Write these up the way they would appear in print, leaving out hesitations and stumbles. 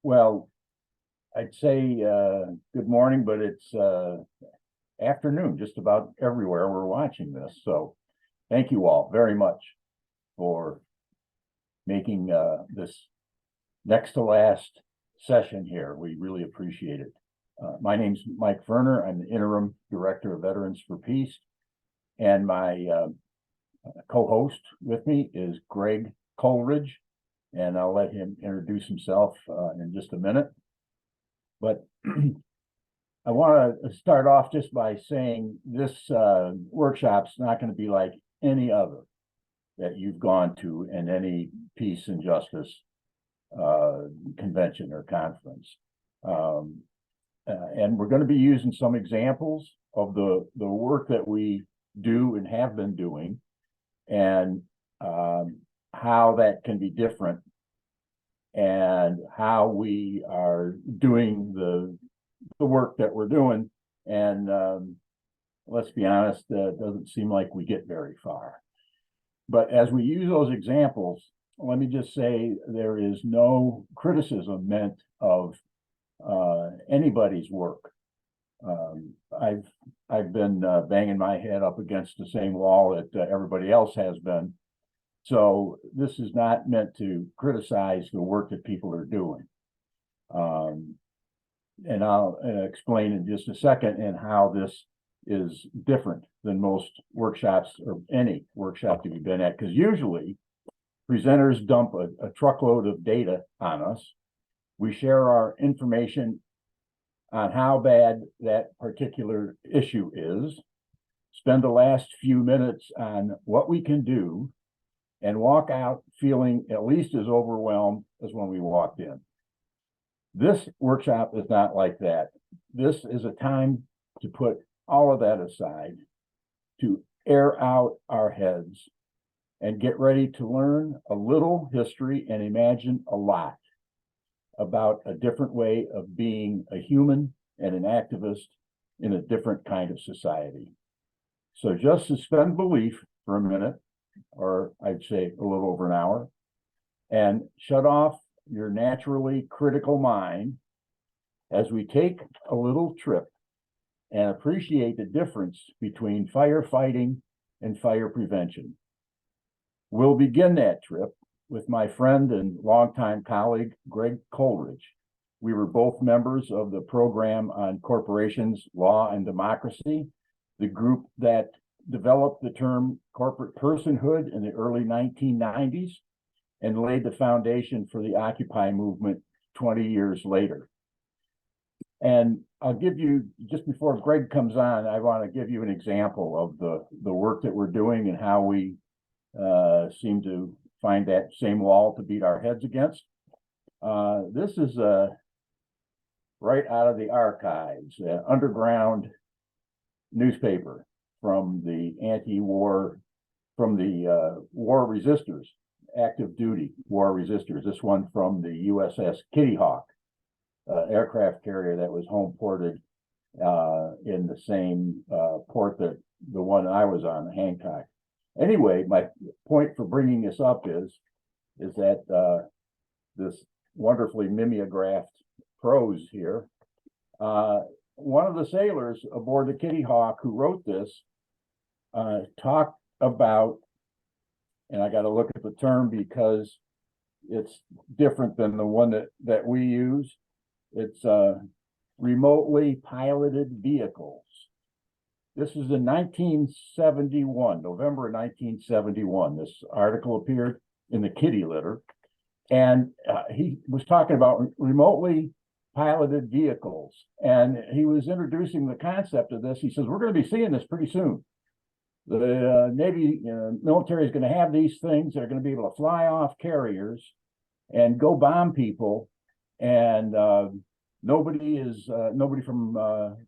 Well, I'd say good morning, but it's afternoon just about everywhere we're watching this. So thank you all very much for making this next to last session here. We really appreciate it. My name's Mike Ferner. I'm the interim director of Veterans for Peace. And my co-host with me is Greg Coleridge. And I'll let him introduce himself in just a minute. But I want to start off just by saying this workshop's not going to be like any other that you've gone to in any peace and justice convention or conference. And we're going to be using some examples of the work that we do and have been doing, and how that can be different, and how we are doing the work that we're doing. And let's be honest, it doesn't seem like we get very far. But as we use those examples, let me just say there is no criticism meant of anybody's work. I've been banging my head up against the same wall that everybody else has been. So this is not meant to criticize the work that people are doing. And I'll explain in just a second and how this is different than most workshops or any workshop that you've been at, because usually presenters dump a truckload of data on us. We share our information on how bad that particular issue is, spend the last few minutes on what we can do, and walk out feeling at least as overwhelmed as when we walked in. This workshop is not like that. This is a time to put all of that aside, to air out our heads and get ready to learn a little history and imagine a lot about a different way of being a human and an activist in a different kind of society. So just suspend belief for a minute, or I'd say a little over an hour, and shut off your naturally critical mind as we take a little trip and appreciate the difference between firefighting and fire prevention. We'll begin that trip with my friend and longtime colleague, Greg Coleridge. We were both members of the program on corporations, law, and democracy, the group that developed the term corporate personhood in the early 1990s and laid the foundation for the Occupy movement 20 years later. And I'll give you, just before Greg comes on, I want to give you an example of the work that we're doing and how we seem to find that same wall to beat our heads against. This is right out of the archives, underground newspaper from the anti-war, from the war resistors, active duty war resistors. This one from the USS Kitty Hawk, aircraft carrier that was home ported in the same port that the one I was on, Hancock. Anyway, my point for bringing this up is that this wonderfully mimeographed prose here, one of the sailors aboard the Kitty Hawk who wrote this talked about, and I got to look at the term because it's different than the one that we use. It's remotely piloted vehicles. This is in 1971, November 1971. This article appeared in the Kitty Litter, and he was talking about remotely piloted vehicles, and he was introducing the concept of this. He says, we're going to be seeing this pretty soon. The Navy military is going to have these things that are going to be able to fly off carriers and go bomb people, and nobody from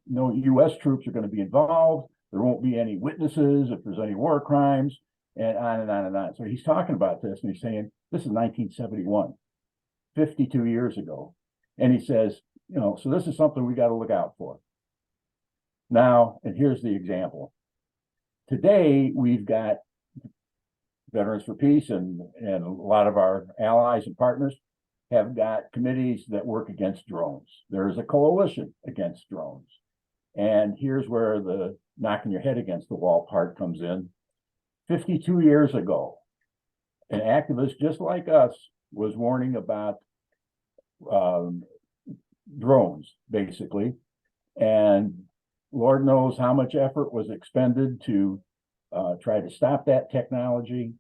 no U.S. troops are going to be involved. There won't be any witnesses if there's any war crimes, and on and on and on. So he's talking about this, and he's saying, this is 1971, 52 years ago. And he says, so this is something we got to look out for. Now, and here's the example. Today, we've got Veterans for Peace and a lot of our allies and partners have got committees that work against drones. There's a coalition against drones. And here's where the knocking your head against the wall part comes in. 52 years ago, an activist just like us was warning about drones, basically. And Lord knows how much effort was expended to try to stop that technology.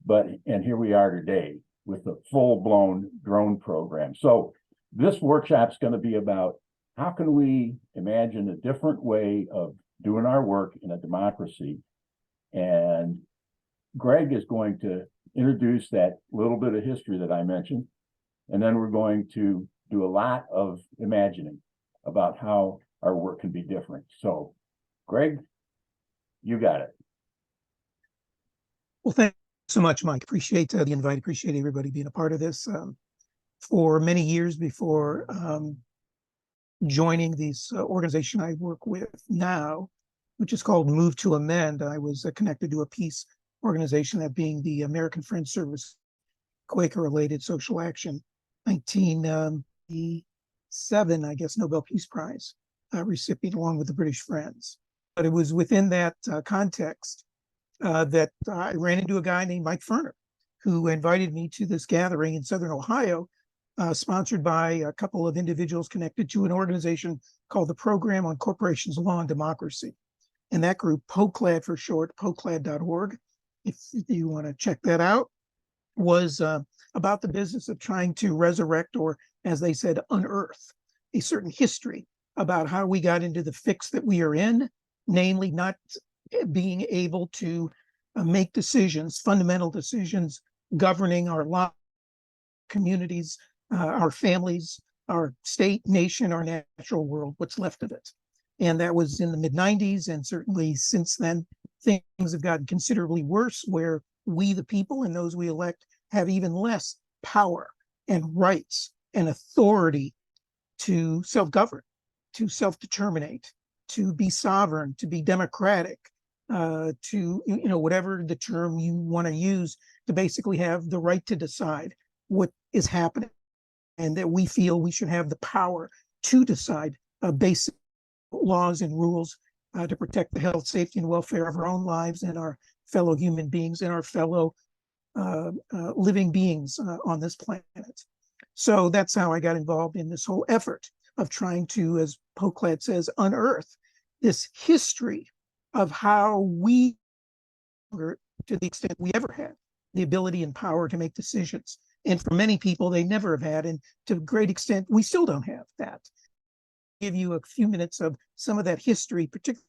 And here we are today with the full-blown drone program. So this workshop's going to be about how can we imagine a different way of doing our work in a democracy. And Greg is going to introduce that little bit of history that I mentioned. And then we're going to do a lot of imagining about how our work can be different. So, Greg, you got it. Well, thanks so much, Mike. Appreciate the invite. Appreciate everybody being a part of this. For many years before joining this organization I work with now, which is called Move to Amend, I was connected to a peace organization, that being the American Friends Service, Quaker-related social action, 1987, I guess, Nobel Peace Prize recipient, along with the British Friends. But it was within that context that I ran into a guy named Mike Ferner, who invited me to this gathering in Southern Ohio, sponsored by a couple of individuals connected to an organization called the Program on Corporations, Law, and Democracy. And that group, POCLAD for short, poclad.org, if you want to check that out, was about the business of trying to resurrect, or as they said, unearth a certain history about how we got into the fix that we are in, namely not being able to make decisions, fundamental decisions governing our lives, communities, our families, our state, nation, our natural world, what's left of it. And that was in the mid-90s, and certainly since then, things have gotten considerably worse, where we, the people, and those we elect, have even less power and rights and authority to self-govern, to self-determinate, to be sovereign, to be democratic, to, whatever the term you want to use, to basically have the right to decide what is happening, and that we feel we should have the power to decide basic laws and rules to protect the health, safety, and welfare of our own lives and our fellow human beings and our fellow living beings on this planet. So that's how I got involved in this whole effort of trying to, as POCLAD says, unearth this history of how we, to the extent we ever had, the ability and power to make decisions. And for many people, they never have had, and to a great extent, we still don't have that. Give you a few minutes of some of that history, particularly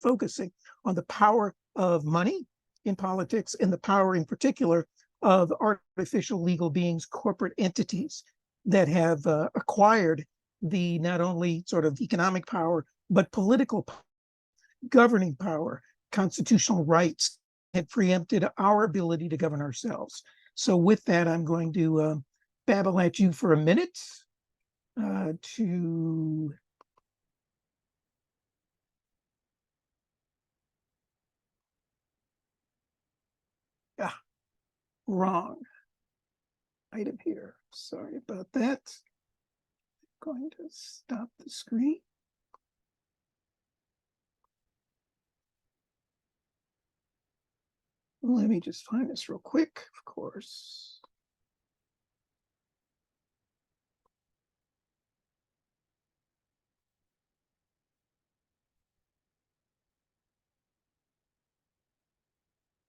focusing on the power of money in politics and the power in particular of artificial legal beings, corporate entities that have acquired the not only sort of economic power, but political power, governing power, constitutional rights, have preempted our ability to govern ourselves. So with that, I'm going to babble at you for a minute to wrong item here. Sorry about that. I'm going to stop the screen. Let me just find this real quick, of course.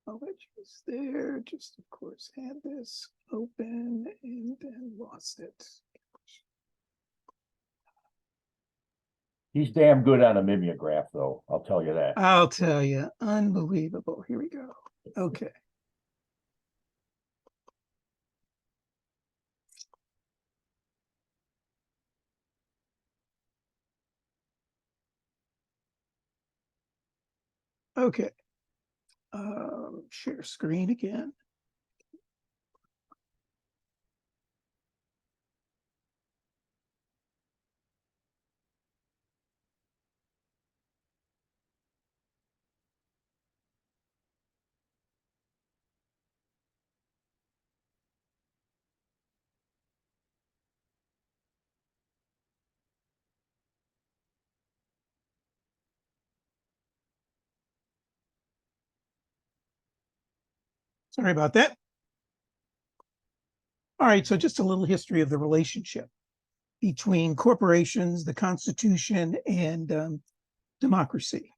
Coleridge was there, just of course had this open and then lost it. He's damn good on a mimeograph, though. I'll tell you that. I'll tell you, unbelievable. Here we go. Okay. Okay. Share screen again. Sorry about that. All right, so just a little history of the relationship between corporations, the Constitution, and democracy.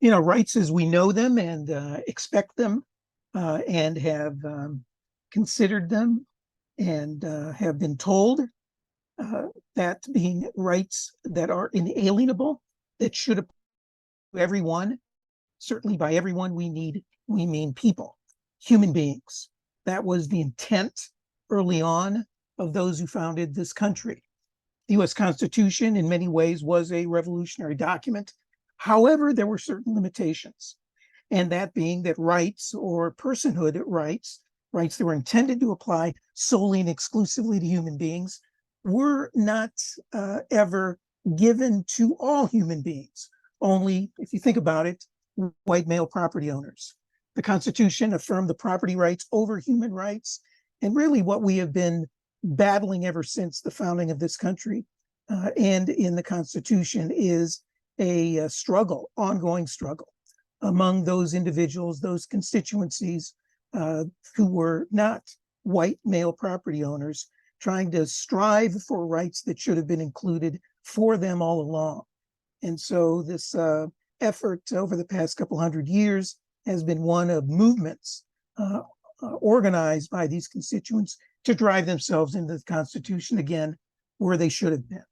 Rights as we know them and expect them and have considered them and have been told that being rights that are inalienable, that should apply to everyone. Certainly by everyone, we mean people, human beings. That was the intent early on of those who founded this country. The US Constitution in many ways was a revolutionary document. However, there were certain limitations, and that being that rights or personhood rights that were intended to apply solely and exclusively to human beings, were not ever given to all human beings. Only, if you think about it, white male property owners. The Constitution affirmed the property rights over human rights, and really what we have been battling ever since the founding of this country and in the Constitution is a struggle, ongoing struggle among those individuals, those constituencies who were not white male property owners, trying to strive for rights that should have been included for them all along. And so this effort over the past couple hundred years has been one of movements organized by these constituents to drive themselves into the Constitution again, where they should have been.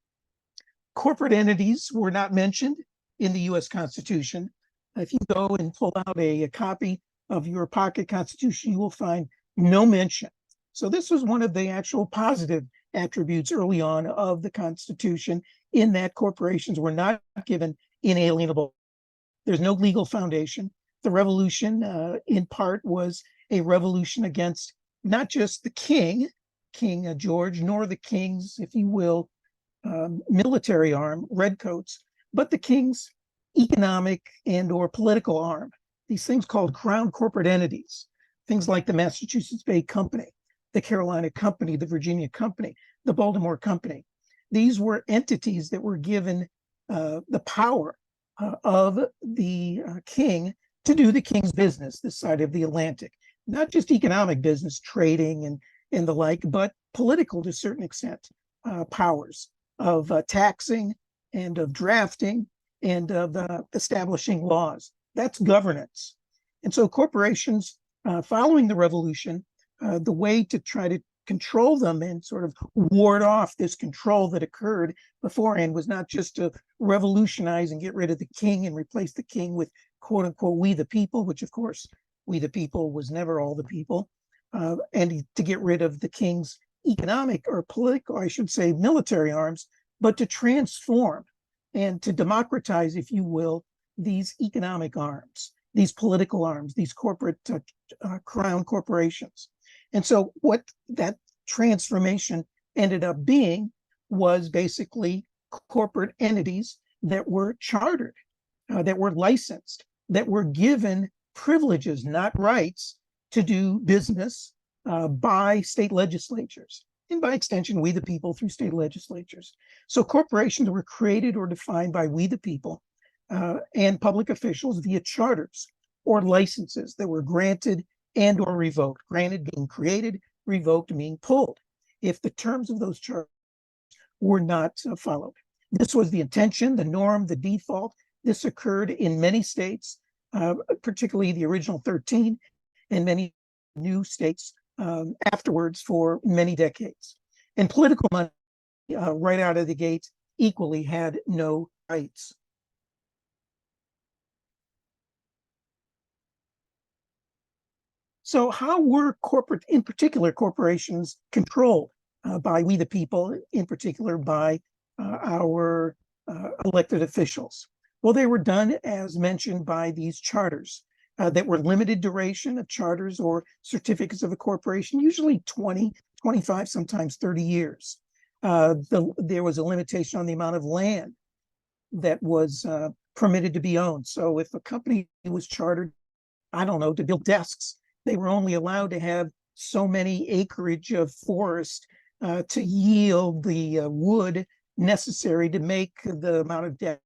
Corporate entities were not mentioned in the US Constitution. If you go and pull out a copy of your pocket Constitution, you will find no mention. So this was one of the actual positive attributes early on of the Constitution, in that corporations were not given inalienable. There's no legal foundation. The revolution, in part, was a revolution against not just the king, King George, nor the king's, if you will, military arm, redcoats, but the king's economic and or political arm. These things called crown corporate entities, things like the Massachusetts Bay Company, the Carolina Company, the Virginia Company, the Baltimore Company. These were entities that were given the power of the king to do the king's business this side of the Atlantic. Not just economic business, trading and the like, but political to a certain extent, powers of taxing and of drafting and of establishing laws. That's governance. And so corporations, following the revolution, the way to try to control them and sort of ward off this control that occurred beforehand was not just to revolutionize and get rid of the king and replace the king with quote unquote we the people, which of course we the people was never all the people, and to get rid of the king's economic or political, I should say military arms, but to transform and to democratize, if you will, these economic arms, these political arms, these corporate crown corporations. And so what that transformation ended up being was basically corporate entities that were chartered, that were licensed, that were given privileges, not rights, to do business by state legislatures, and by extension, we the people through state legislatures. So corporations were created or defined by we the people and public officials via charters or licenses that were granted and or revoked. Granted being created, revoked being pulled, if the terms of those charters were not followed. This was the intention, the norm, the default. This occurred in many states, particularly the original 13, and many new states afterwards for many decades. And political money, right out of the gate, equally had no rights. So how were corporate, in particular corporations, controlled by we the people, in particular by our elected officials? Well, they were done as mentioned by these charters that were limited duration of charters or certificates of a corporation, usually 20, 25, sometimes 30 years. There was a limitation on the amount of land that was permitted to be owned. So if a company was chartered, I don't know, to build desks, they were only allowed to have so many acreage of forest to yield the wood necessary to make the amount of desk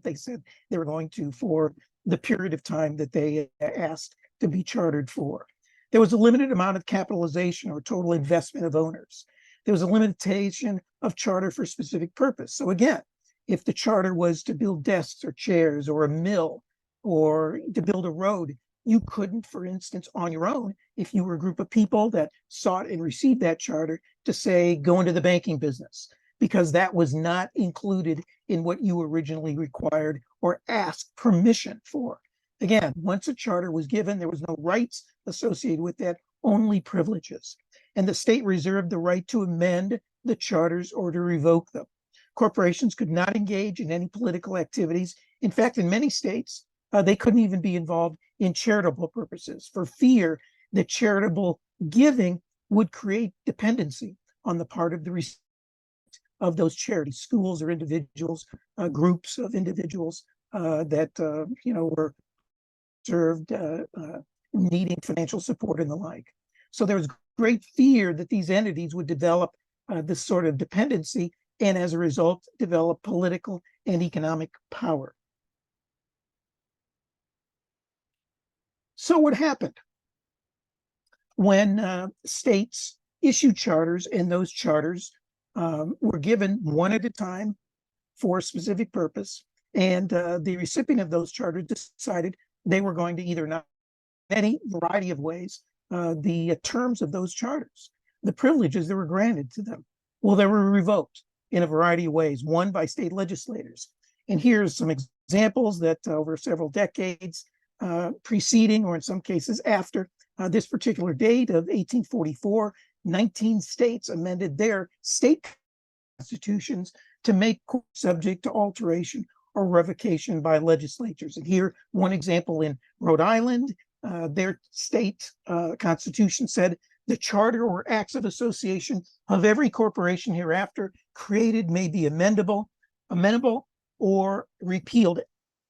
they said they were going to for the period of time that they asked to be chartered for. There was a limited amount of capitalization or total investment of owners. There was a limitation of charter for specific purpose. So again, if the charter was to build desks or chairs or a mill or to build a road, you couldn't, for instance, on your own, if you were a group of people that sought and received that charter, to say, go into the banking business, because that was not included in what you originally required or asked permission for. Again, once a charter was given, there was no rights associated with that, only privileges. And the state reserved the right to amend the charters or to revoke them. Corporations could not engage in any political activities. In fact, in many states, they couldn't even be involved in charitable purposes for fear that charitable giving would create dependency on the part of the of those charities, schools or individuals, groups of individuals that were served needing financial support and the like. So there was great fear that these entities would develop this sort of dependency and as a result develop political and economic power. So what happened when states issued charters, and those charters were given one at a time for a specific purpose, and the recipient of those charters decided they were going to either not, in any variety of ways, the terms of those charters, the privileges that were granted to them, well, they were revoked in a variety of ways, one by state legislators. And here's some examples that over several decades preceding, or in some cases after this particular date of 1844, 19 states amended their state constitutions to make courts subject to alteration or revocation by legislatures. And here, one example in Rhode Island, their state constitution said the charter or acts of association of every corporation hereafter created may be amenable, or repealed at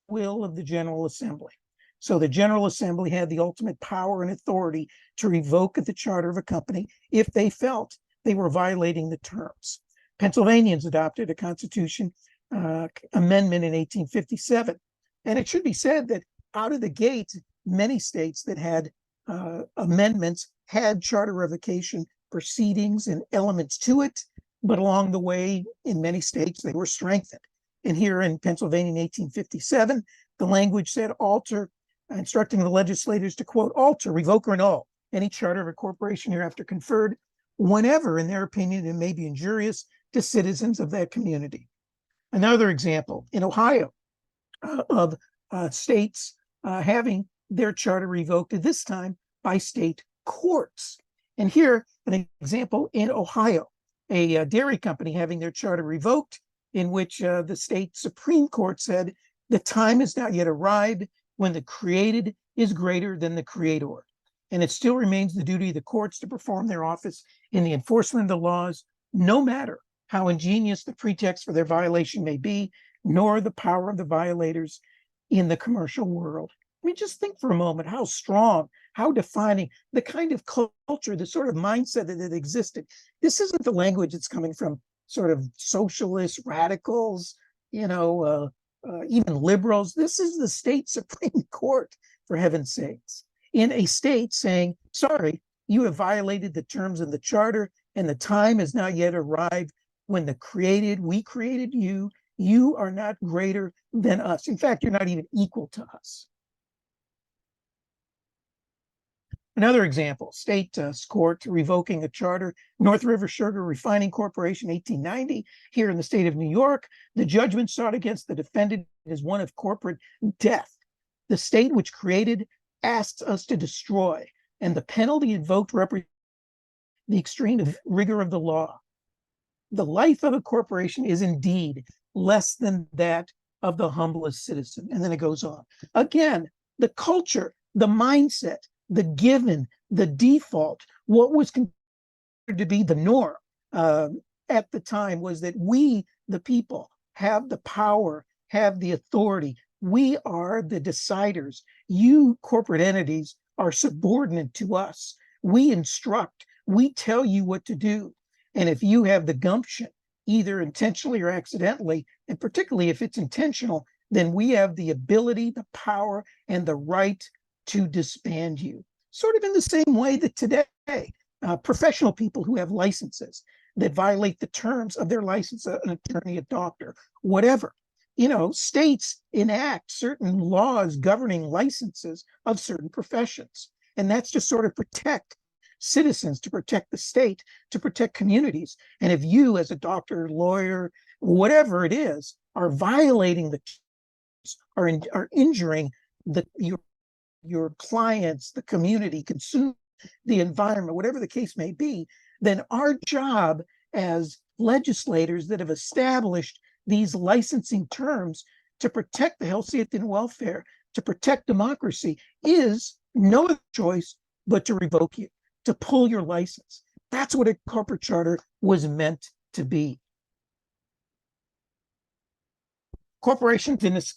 the will of the General Assembly. So the General Assembly had the ultimate power and authority to revoke the charter of a company if they felt they were violating the terms. Pennsylvanians adopted a constitution amendment in 1857. And it should be said that out of the gate, many states that had amendments had charter revocation proceedings and elements to it, but along the way, in many states, they were strengthened. And here in Pennsylvania in 1857, the language said alter, instructing the legislators to, quote, alter, revoke, or annul any charter of a corporation hereafter conferred whenever, in their opinion, it may be injurious to citizens of that community. Another example, in Ohio, of states having their charter revoked, at this time by state courts. And here, an example in Ohio, a dairy company having their charter revoked, in which the state Supreme Court said the time has not yet arrived when the created is greater than the creator. And it still remains the duty of the courts to perform their office in the enforcement of the laws, no matter how ingenious the pretext for their violation may be, nor the power of the violators in the commercial world. I mean, just think for a moment how strong, how defining, the kind of culture, the sort of mindset that existed. This isn't the language that's coming from sort of socialists, radicals, even liberals. This is the state Supreme Court, for heaven's sakes, in a state saying, sorry, you have violated the terms of the charter, and the time has not yet arrived when we created you. You are not greater than us. In fact, you're not even equal to us. Another example, state court revoking a charter, North River Sugar Refining Corporation, 1890. Here in the state of New York, the judgment sought against the defendant is one of corporate death. The state which created asks us to destroy, and the penalty invoked represents the extreme rigor of the law. The life of a corporation is indeed less than that of the humblest citizen. And then it goes on. Again, the culture, the mindset, the given, the default, what was considered to be the norm at the time was that we, the people, have the power, have the authority. We are the deciders. You, corporate entities, are subordinate to us. We instruct. We tell you what to do. And if you have the gumption, either intentionally or accidentally, and particularly if it's intentional, then we have the ability, the power, and the right to disband you. Sort of in the same way that today, professional people who have licenses that violate the terms of their license, an attorney, a doctor, whatever, states enact certain laws governing licenses of certain professions. And that's to sort of protect citizens, to protect the state, to protect communities. And if you, as a doctor, lawyer, whatever it is, are violating the are injuring your clients, the community, consumer, the environment, whatever the case may be, then our job as legislators that have established these licensing terms to protect the health, safety, and welfare, to protect democracy, is no other choice but to revoke you, to pull your license. That's what a corporate charter was meant to be. Corporations didn't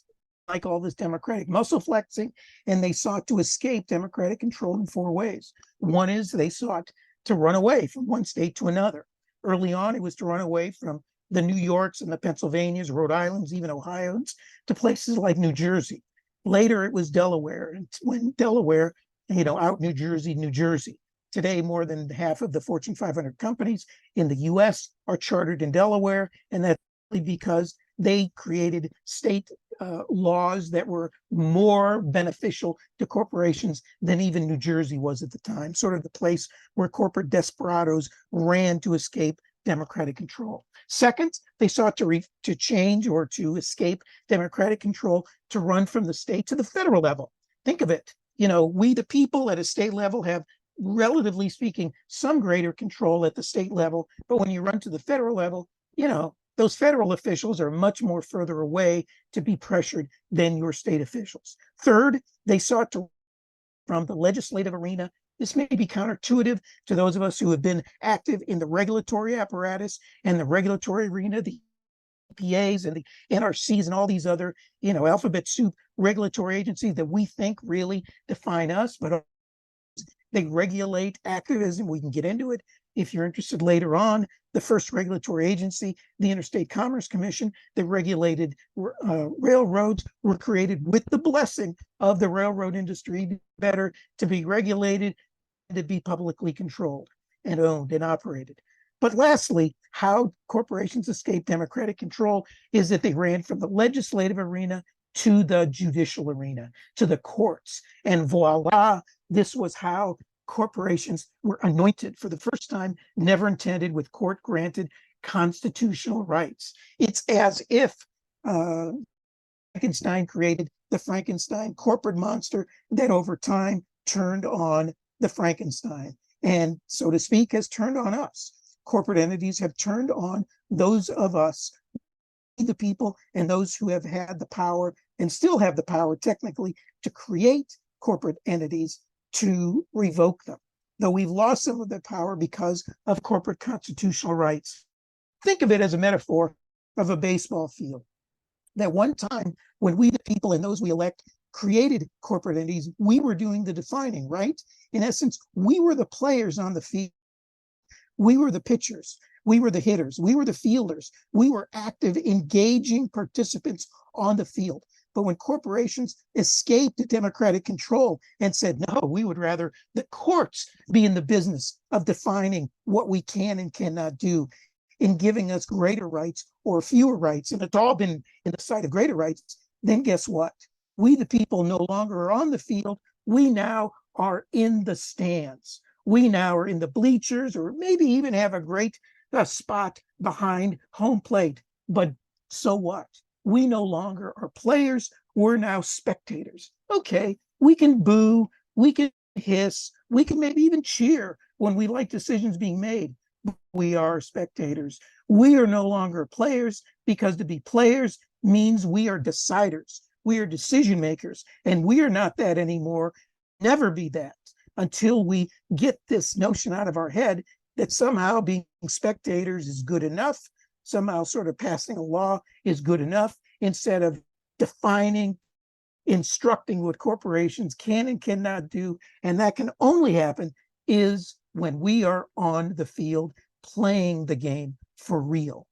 like all this democratic muscle flexing, and they sought to escape democratic control in 4 ways. One is they sought to run away from one state to another. Early on, it was to run away from the New Yorks and the Pennsylvanias, Rhode Islands, even Ohio's, to places like New Jersey. Later, it was Delaware. And when Delaware, out New Jersey. Today, more than half of the Fortune 500 companies in the US are chartered in Delaware, and that's because they created state laws that were more beneficial to corporations than even New Jersey was at the time, sort of the place where corporate desperados ran to escape democratic control. Second, they sought to change or to escape democratic control, to run from the state to the federal level. Think of it. We, the people at a state level, have, relatively speaking, some greater control at the state level. But when you run to the federal level, those federal officials are much more further away to be pressured than your state officials. Third, they sought to, from the legislative arena, this may be counterintuitive to those of us who have been active in the regulatory apparatus and the regulatory arena, the EPAs and the NRCs and all these other, alphabet soup regulatory agencies that we think really define us, but they regulate activism. We can get into it if you're interested later on. The first regulatory agency, the Interstate Commerce Commission, that regulated railroads, were created with the blessing of the railroad industry, better to be regulated and to be publicly controlled and owned and operated. But lastly, how corporations escape democratic control is that they ran from the legislative arena to the judicial arena, to the courts. And voila, this was how corporations were anointed for the first time, never intended, with court-granted constitutional rights. It's as if Frankenstein created the Frankenstein corporate monster that over time turned on the Frankenstein, and, so to speak, has turned on us. Corporate entities have turned on those of us, the people, and those who have had the power and still have the power technically to create corporate entities, to revoke them, though we've lost some of that power because of corporate constitutional rights. Think of it as a metaphor of a baseball field. That one time when we, the people, and those we elect, created corporate entities, we were doing the defining, right? In essence, we were the players on the field. We were the pitchers. We were the hitters. We were the fielders. We were active, engaging participants on the field. But when corporations escaped democratic control and said, no, we would rather the courts be in the business of defining what we can and cannot do, in giving us greater rights or fewer rights, and it's all been in the sight of greater rights, then guess what? We, the people, no longer are on the field. We now are in the stands. We now are in the bleachers, or maybe even have a great spot behind home plate. But so what? We no longer are players. We're now spectators. Okay, we can boo, we can hiss, we can maybe even cheer when we like decisions being made. We are spectators. We are no longer players, because to be players means we are deciders. We are decision makers, and we are not that anymore. Never be that until we get this notion out of our head that somehow being spectators is good enough, somehow sort of passing a law is good enough, instead of defining, instructing what corporations can and cannot do. And that can only happen is when we are on the field playing the game for real.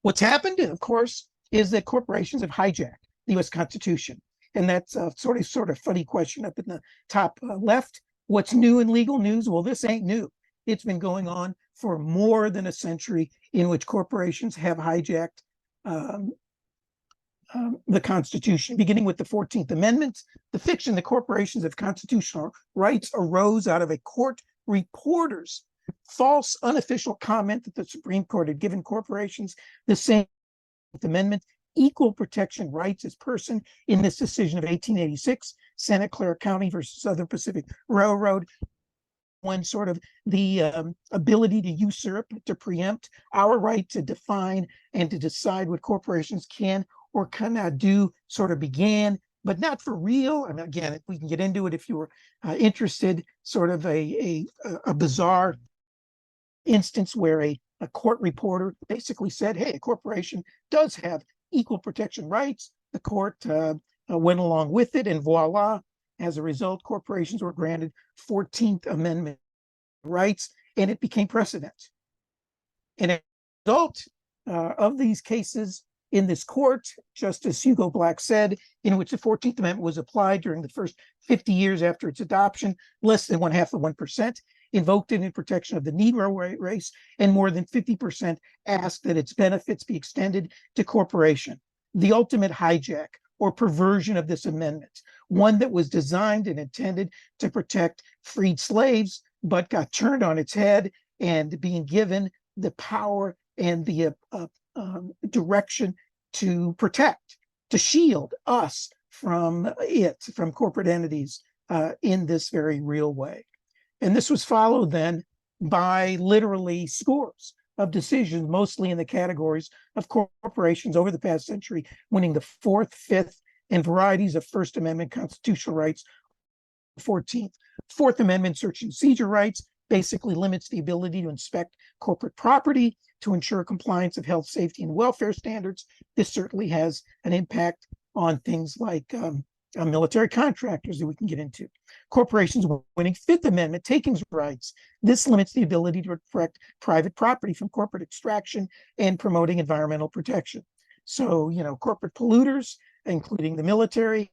What's happened, of course, is that corporations have hijacked the U.S. Constitution. And that's a sort of funny question up in the top left. What's new in legal news? Well, this ain't new. It's been going on for more than a century, in which corporations have hijacked the Constitution, beginning with the 14th Amendment. The fiction that corporations have constitutional rights arose out of a court reporter's false, unofficial comment that the Supreme Court had given corporations the same Amendment equal protection rights as person in this decision of 1886, Santa Clara County versus Southern Pacific Railroad. One sort of the ability to usurp, to preempt our right to define and to decide what corporations can or cannot do sort of began, but not for real. I mean, again, we can get into it if you were interested, sort of a bizarre instance where a court reporter basically said, hey, a corporation does have equal protection rights. The court went along with it, and voila, as a result, corporations were granted 14th Amendment rights, and it became precedent. And as a result of these cases in this court, Justice Hugo Black said, in which the 14th Amendment was applied during the first 50 years after its adoption, less than 0.5%, invoked it in protection of the Negro race, and more than 50% asked that its benefits be extended to corporation. The ultimate hijack or perversion of this amendment, one that was designed and intended to protect freed slaves, but got turned on its head and being given the power and the direction to protect, to shield us from corporate entities in this very real way. And this was followed then by literally scores of decisions, mostly in the categories of corporations over the past century, winning the 4th, 5th, and varieties of First Amendment constitutional rights. 14th, 4th Amendment search and seizure rights basically limits the ability to inspect corporate property to ensure compliance of health, safety, and welfare standards. This certainly has an impact on things like military contractors that we can get into. Corporations winning 5th Amendment takings rights. This limits the ability to protect private property from corporate extraction and promoting environmental protection. So, corporate polluters, including the military,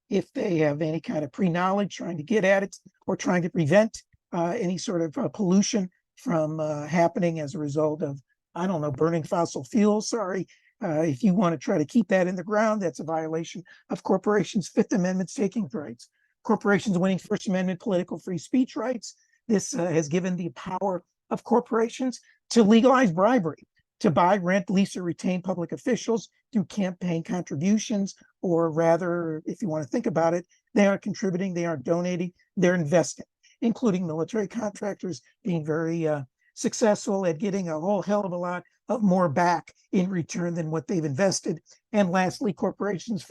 if they have any kind of pre-knowledge trying to get at it or trying to prevent any sort of pollution from happening as a result of, I don't know, burning fossil fuels. Sorry. If you want to try to keep that in the ground, that's a violation of corporations' 5th Amendment taking rights. Corporations winning First Amendment political free speech rights. This has given the power of corporations to legalize bribery, to buy, rent, lease, or retain public officials through campaign contributions, or rather, if you want to think about it, they aren't contributing, they aren't donating, they're investing, including military contractors being very successful at getting a whole hell of a lot of more back in return than what they've invested. And lastly, corporations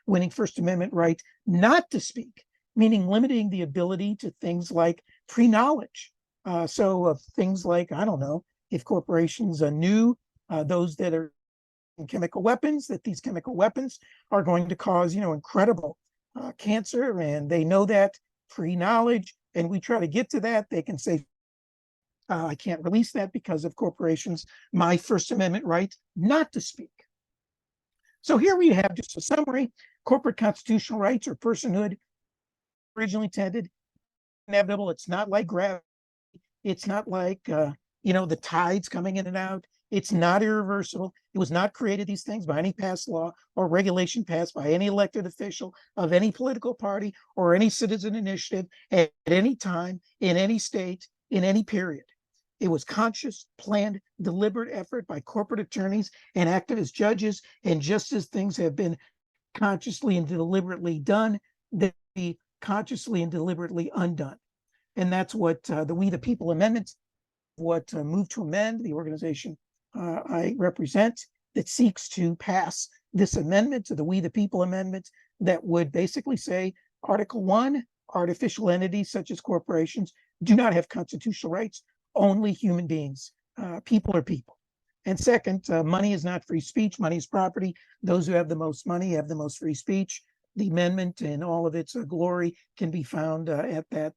winning First Amendment right not to speak, meaning limiting the ability to things like pre-knowledge. So things like, I don't know, if corporations knew those that are in chemical weapons, that these chemical weapons are going to cause, incredible cancer, and they know that pre-knowledge, and we try to get to that, they can say, I can't release that because of corporations, my First Amendment right not to speak. So here we have just a summary. Corporate constitutional rights or personhood, originally intended, inevitable. It's not like gravity. It's not like, the tides coming in and out. It's not irreversible. It was not created, these things, by any past law or regulation passed by any elected official of any political party or any citizen initiative at any time, in any state, in any period. It was conscious, planned, deliberate effort by corporate attorneys and activist judges. And just as things have been consciously and deliberately done, they be consciously and deliberately undone. And that's what the We the People Amendment, what Move to Amend, the organization I represent, that seeks to pass this amendment, to the We the People Amendment, that would basically say Article 1, artificial entities such as corporations do not have constitutional rights. Only human beings, people are people. And second, money is not free speech. Money is property. Those who have the most money have the most free speech. The amendment and all of its glory can be found at that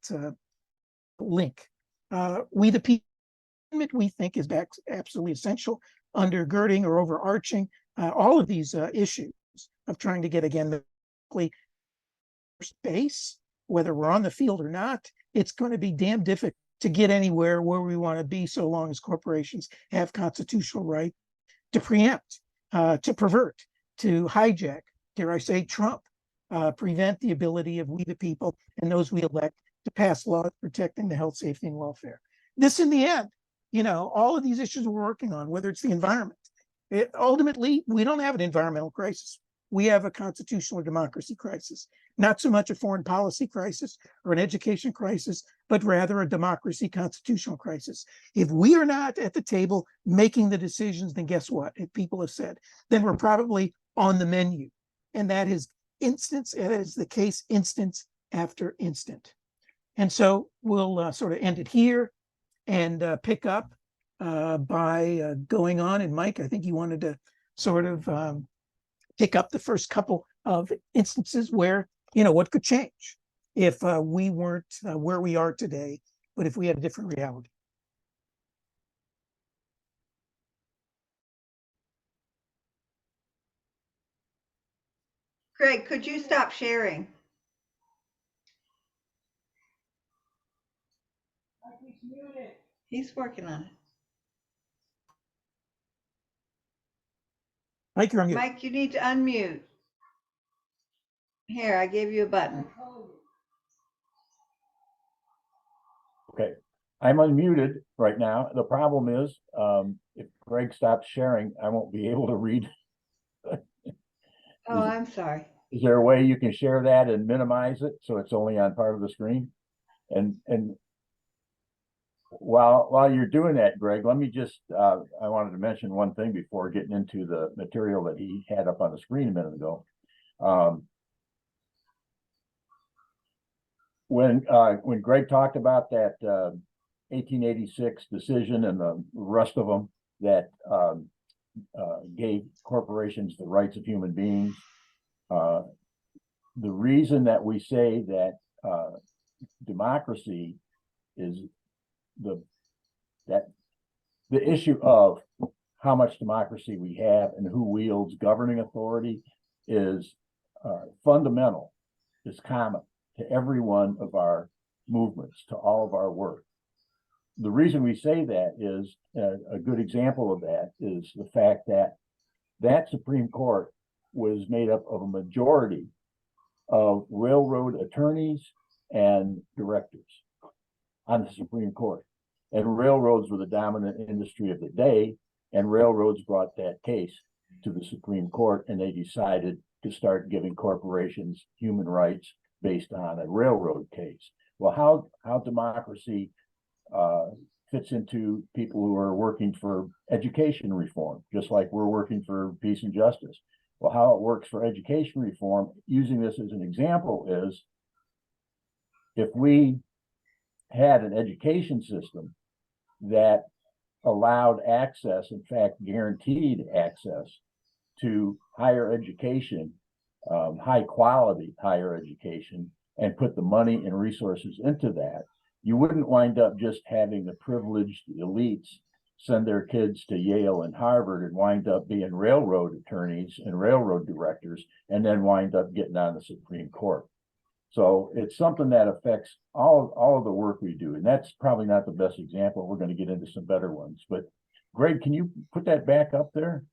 link. We the People Amendment, we think, is absolutely essential, undergirding or overarching all of these issues of trying to get, again, the space, whether we're on the field or not, it's going to be damn difficult to get anywhere where we want to be so long as corporations have constitutional right to preempt, to pervert, to hijack, dare I say, Trump, prevent the ability of we the people and those we elect to pass laws protecting the health, safety, and welfare. This, in the end, all of these issues we're working on, whether it's the environment, ultimately, we don't have an environmental crisis. We have a constitutional democracy crisis, not so much a foreign policy crisis or an education crisis, but rather a democracy constitutional crisis. If we are not at the table making the decisions, then guess what? If people have said, then we're probably on the menu. And that is the case instance after instant. And so we'll sort of end it here and pick up by going on. And Mike, I think you wanted to sort of pick up the first couple of instances where, what could change if we weren't where we are today, but if we had a different reality. Greg, could you stop sharing? He's working on it. Mike, you're on mute. Mike, you need to unmute. Here, I gave you a button. Okay, I'm unmuted right now. The problem is, if Greg stops sharing, I won't be able to read. Oh, I'm sorry. Is there a way you can share that and minimize it so it's only on part of the screen? And while you're doing that, Greg, let me just, I wanted to mention one thing before getting into the material that he had up on the screen a minute ago. When Greg talked about that 1886 decision and the rest of them that gave corporations the rights of human beings, the reason that we say that democracy is the issue of how much democracy we have and who wields governing authority is fundamental, is common to every one of our movements, to all of our work. The reason we say that is a good example of that is the fact that that Supreme Court was made up of a majority of railroad attorneys and directors on the Supreme Court. And railroads were the dominant industry of the day, and railroads brought that case to the Supreme Court, and they decided to start giving corporations human rights based on a railroad case. Well, how democracy fits into people who are working for education reform, just like we're working for peace and justice. Well, how it works for education reform, using this as an example, is if we had an education system that allowed access, in fact, guaranteed access to higher education, high quality higher education, and put the money and resources into that, you wouldn't wind up just having the privileged elites send their kids to Yale and Harvard and wind up being railroad attorneys and railroad directors, and then wind up getting on the Supreme Court. So it's something that affects all of the work we do. And that's probably not the best example. We're going to get into some better ones. But Greg, can you put that back up there?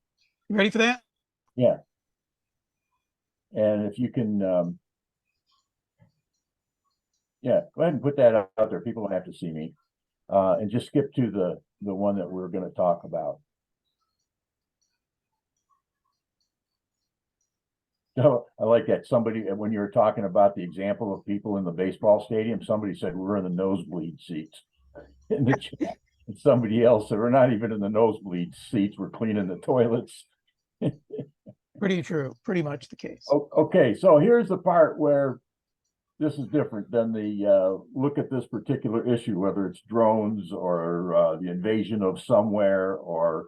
You ready for that? Yeah. And if you can, yeah, go ahead and put that out there. People don't have to see me. And just skip to the one that we're going to talk about. So I like that. Somebody, when you were talking about the example of people in the baseball stadium, somebody said we're in the nosebleed seats. And somebody else said we're not even in the nosebleed seats, we're cleaning the toilets. Pretty true. Pretty much the case. Okay, so here's the part where this is different than the look at this particular issue, whether it's drones or the invasion of somewhere or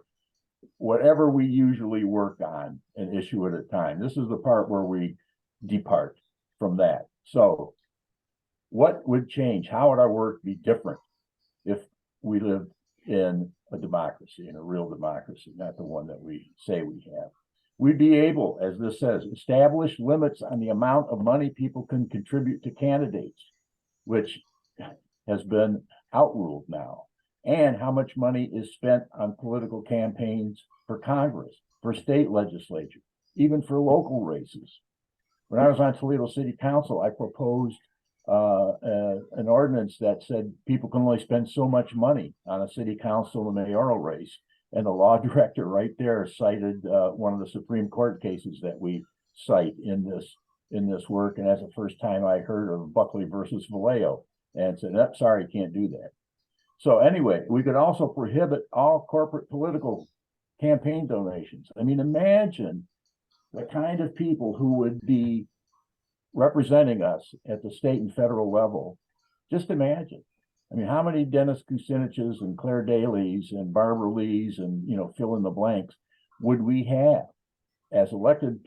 whatever we usually work on an issue at a time. This is the part where we depart from that. So what would change? How would our work be different if we lived in a democracy, in a real democracy, not the one that we say we have? We'd be able, as this says, establish limits on the amount of money people can contribute to candidates, which has been outruled now, and how much money is spent on political campaigns for Congress, for state legislature, even for local races. When I was on Toledo City Council, I proposed an ordinance that said people can only spend so much money on a city council and mayoral race. And the law director right there cited one of the Supreme Court cases that we cite in this work. And that's the first time I heard of Buckley versus Vallejo, and said, oh, sorry, can't do that. So anyway, we could also prohibit all corporate political campaign donations. I mean, imagine the kind of people who would be representing us at the state and federal level. Just imagine. I mean, how many Dennis Kucinich's and Claire Daly's and Barbara Lee's and, fill in the blanks would we have as elected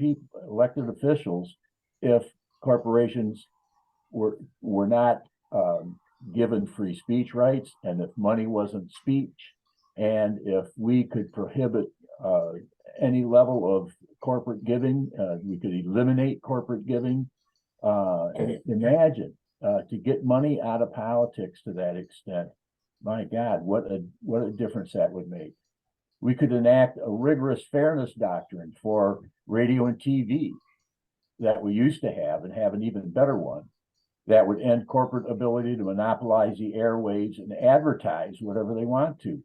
officials if corporations were not given free speech rights, and if money wasn't speech, and if we could prohibit any level of corporate giving, we could eliminate corporate giving. Imagine to get money out of politics to that extent. My God, what a difference that would make. We could enact a rigorous fairness doctrine for radio and TV that we used to have, and have an even better one that would end corporate ability to monopolize the airwaves and advertise whatever they want to.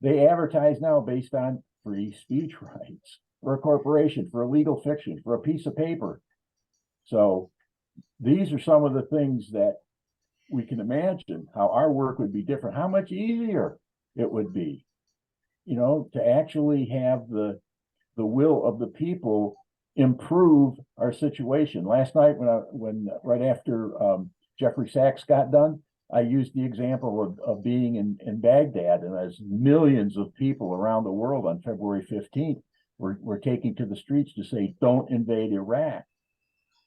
They advertise now based on free speech rights for a corporation, for a legal fiction, for a piece of paper. So these are some of the things that we can imagine how our work would be different, how much easier it would be, to actually have the will of the people improve our situation. Last night, when right after Jeffrey Sachs got done, I used the example of being in Baghdad, and as millions of people around the world on February 15th were taking to the streets to say, don't invade Iraq.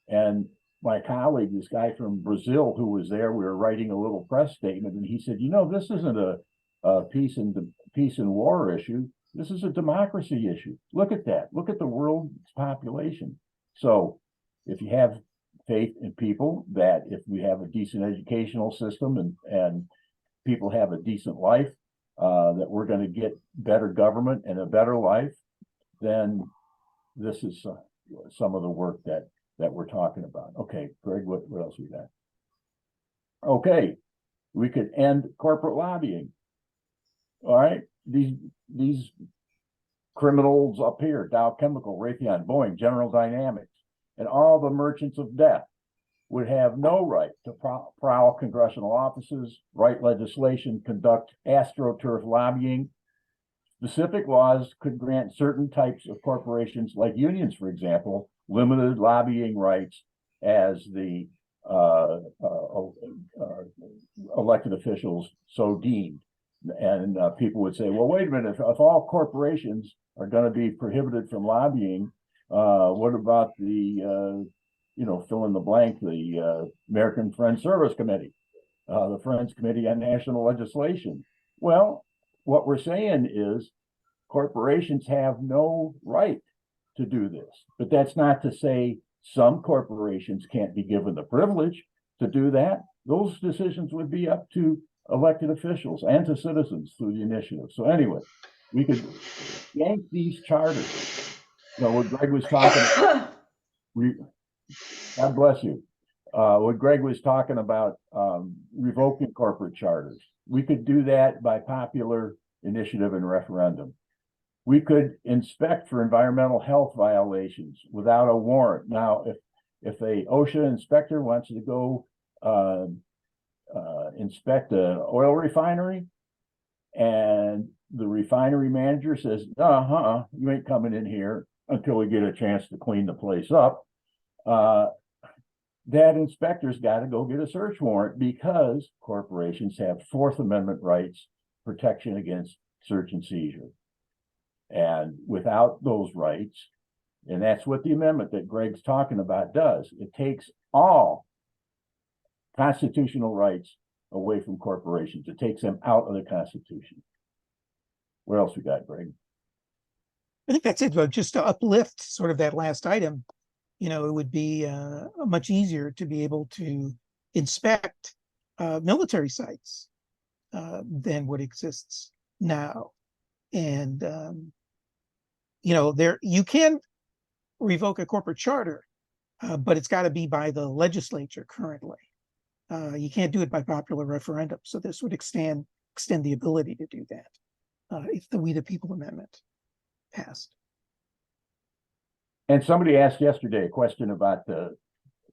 And my colleague, this guy from Brazil who was there, we were writing a little press statement, and he said, this isn't a peace and war issue. This is a democracy issue. Look at that. Look at the world's population. So if you have faith in people, that if we have a decent educational system and people have a decent life, that we're going to get better government and a better life, then this is some of the work that we're talking about. Okay, Greg, what else we got? Okay, we could end corporate lobbying. All right, these criminals up here, Dow Chemical, Raytheon, Boeing, General Dynamics, and all the merchants of death would have no right to prowl congressional offices, write legislation, conduct astroturf lobbying. Specific laws could grant certain types of corporations, like unions, for example, limited lobbying rights as the elected officials so deemed. And people would say, well, wait a minute, if all corporations are going to be prohibited from lobbying, what about the, fill in the blank, the American Friends Service Committee, the Friends Committee on National Legislation? Well, what we're saying is corporations have no right to do this, but that's not to say some corporations can't be given the privilege to do that. Those decisions would be up to elected officials and to citizens through the initiative. So anyway, we could yank these charters. What Greg was talking about, God bless you. What Greg was talking about, revoking corporate charters. We could do that by popular initiative and referendum. We could inspect for environmental health violations without a warrant. Now, if a OSHA inspector wants to go inspect an oil refinery, and the refinery manager says, you ain't coming in here until we get a chance to clean the place up, that inspector's got to go get a search warrant, because corporations have Fourth Amendment rights, protection against search and seizure. And without those rights, and that's what the amendment that Greg's talking about does, it takes all constitutional rights away from corporations. It takes them out of the Constitution. What else we got, Greg? I think that's it. But just to uplift sort of that last item, it would be much easier to be able to inspect military sites than what exists now. And there you can revoke a corporate charter, but it's got to be by the legislature currently. You can't do it by popular referendum. So this would extend the ability to do that if the We the People Amendment passed. And somebody asked yesterday a question about the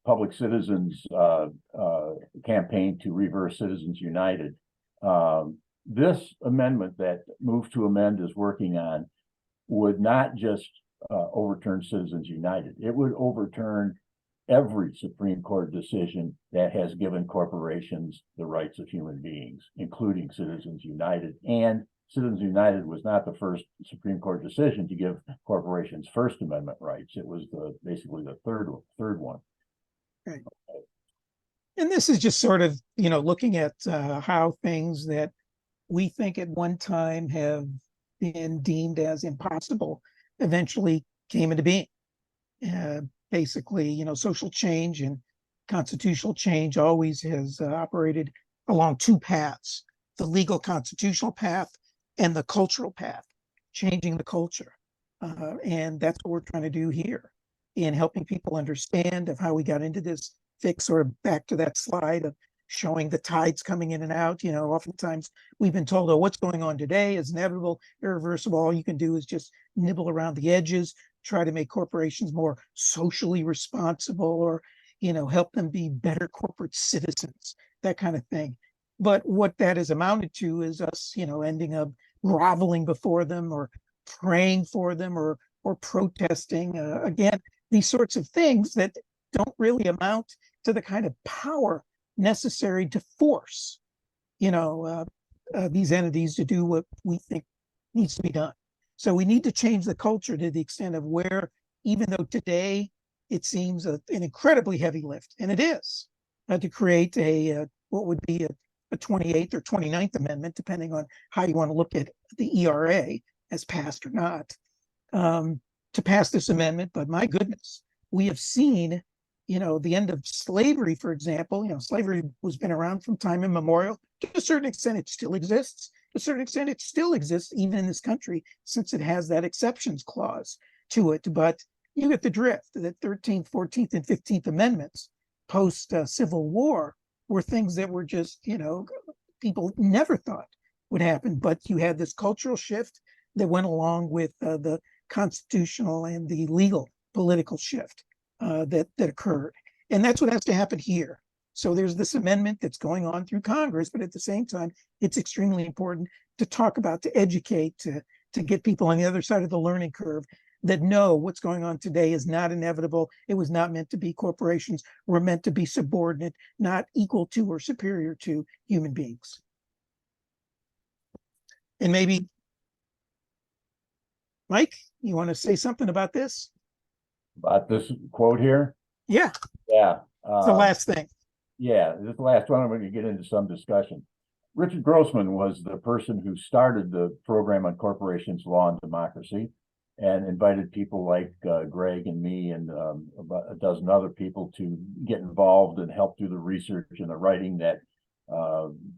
public citizens campaign to reverse Citizens United. This amendment that Move to Amend is working on would not just overturn Citizens United. It would overturn every Supreme Court decision that has given corporations the rights of human beings, including Citizens United. And Citizens United was not the first Supreme Court decision to give corporations First Amendment rights. It was basically the third one. Right. And this is just sort of, looking at how things that we think at one time have been deemed as impossible eventually came into being. Basically, social change and constitutional change always has operated along two paths: the legal constitutional path and the cultural path, changing the culture. And that's what we're trying to do here in helping people understand of how we got into this fix, sort of back to that slide of showing the tides coming in and out. Oftentimes we've been told, oh, what's going on today is inevitable, irreversible. All you can do is just nibble around the edges, try to make corporations more socially responsible, or, help them be better corporate citizens, that kind of thing. But what that has amounted to is us, ending up groveling before them or praying for them or protesting. Again, these sorts of things that don't really amount to the kind of power necessary to force, these entities to do what we think needs to be done. So we need to change the culture to the extent of where, even though today it seems an incredibly heavy lift, and it is, to create what would be a 28th or 29th Amendment, depending on how you want to look at the ERA as passed or not, to pass this amendment. But my goodness, we have seen, the end of slavery, for example. Slavery has been around from time immemorial. To a certain extent, it still exists. To a certain extent, it still exists even in this country, since it has that exceptions clause to it. But you get the drift. The 13th, 14th, and 15th Amendments post Civil War were things that were just, people never thought would happen. But you had this cultural shift that went along with the constitutional and the legal political shift that occurred. And that's what has to happen here. So there's this amendment that's going on through Congress, but at the same time, it's extremely important to talk about, to educate, to get people on the other side of the learning curve that know what's going on today is not inevitable. It was not meant to be. Corporations were meant to be subordinate, not equal to or superior to human beings. And maybe, Mike, you want to say something about this? About this quote here? Yeah. Yeah. The last thing. Yeah, this last one, I'm going to get into some discussion. Richard Grossman was the person who started the program on corporations, law, and democracy, and invited people like Greg and me and about a dozen other people to get involved and help do the research and the writing that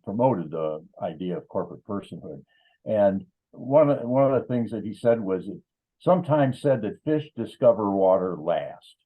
promoted the idea of corporate personhood. And one of the things that he said was, it sometimes said that fish discover water last.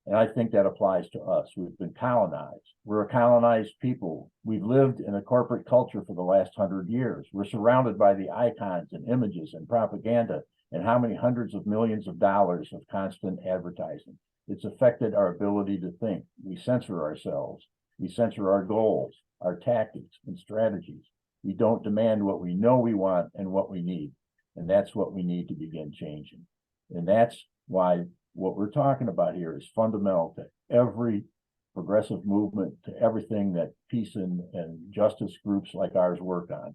And I think that applies to us. We've been colonized. We're a colonized people. We've lived in a corporate culture for the last 100 years. We're surrounded by the icons and images and propaganda and how many hundreds of millions of dollars of constant advertising. It's affected our ability to think. We censor ourselves. We censor our goals, our tactics and strategies. We don't demand what we know we want and what we need. And that's what we need to begin changing. And that's why what we're talking about here is fundamental to every progressive movement, to everything that peace and justice groups like ours work on.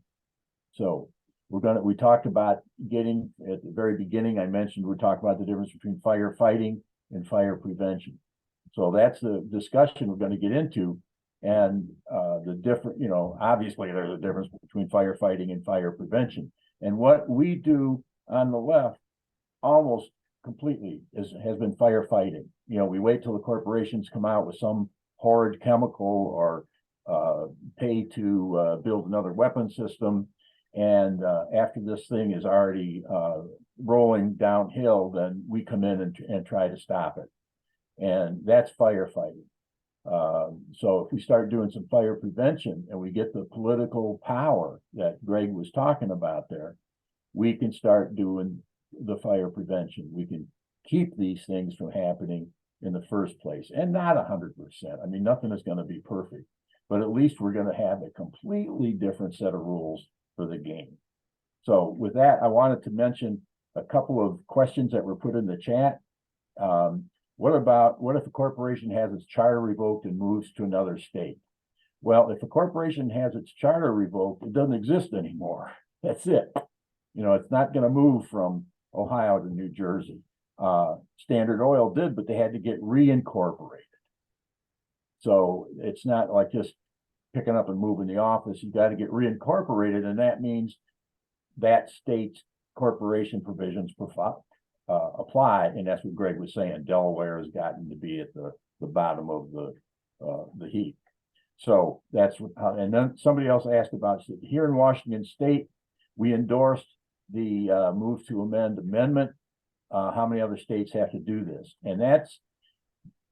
So we talked about getting, at the very beginning, I mentioned, we talked about the difference between firefighting and fire prevention. So that's the discussion we're going to get into. And the different, obviously there's a difference between firefighting and fire prevention. And what we do on the left almost completely has been firefighting. You know, we wait till the corporations come out with some horrid chemical or pay to build another weapon system. And after this thing is already rolling downhill, then we come in and try to stop it. And that's firefighting. So if we start doing some fire prevention and we get the political power that Greg was talking about there, we can start doing the fire prevention. We can keep these things from happening in the first place, and not 100%. I mean, nothing is going to be perfect, but at least we're going to have a completely different set of rules for the game. So with that, I wanted to mention a couple of questions that were put in the chat. What if a corporation has its charter revoked and moves to another state? Well, if a corporation has its charter revoked, it doesn't exist anymore. That's it. You know, it's not going to move from Ohio to New Jersey. Standard Oil did, but they had to get reincorporated. So it's not like just picking up and moving the office. You got to get reincorporated, and that means that state's corporation provisions apply, and that's what Greg was saying. Delaware has gotten to be at the bottom of the heap. So that's what, and then somebody else asked about here in Washington State, we endorsed the move to amend amendment. How many other states have to do this? And that's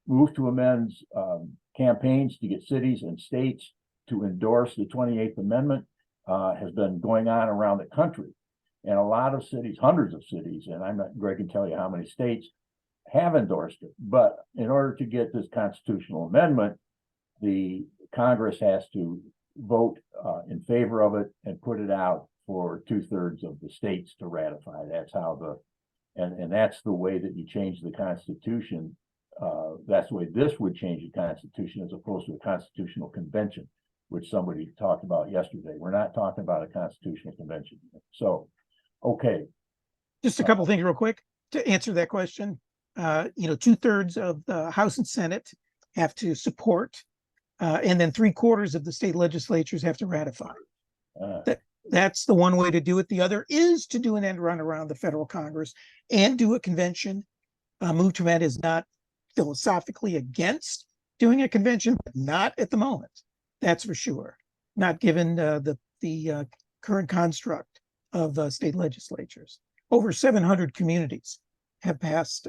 move to amend campaigns to get cities and states to endorse the 28th Amendment has been going on around the country. And a lot of cities, hundreds of cities, and I'm not, Greg can tell you how many states have endorsed it. But in order to get this constitutional amendment, the Congress has to vote in favor of it and put it out for 2/3 of the states to ratify. That's how and that's the way that you change the Constitution. That's the way this would change the Constitution as opposed to a constitutional convention, which somebody talked about yesterday. We're not talking about a constitutional convention. So, okay. Just a couple things real quick to answer that question. 2/3 of the House and Senate have to support, and then 3/4 of the state legislatures have to ratify. That's the one way to do it. The other is to do an end run around the federal Congress and do a convention. Move to Amend is not philosophically against doing a convention, but not at the moment. That's for sure. Not given the current construct of state legislatures. Over 700 communities have passed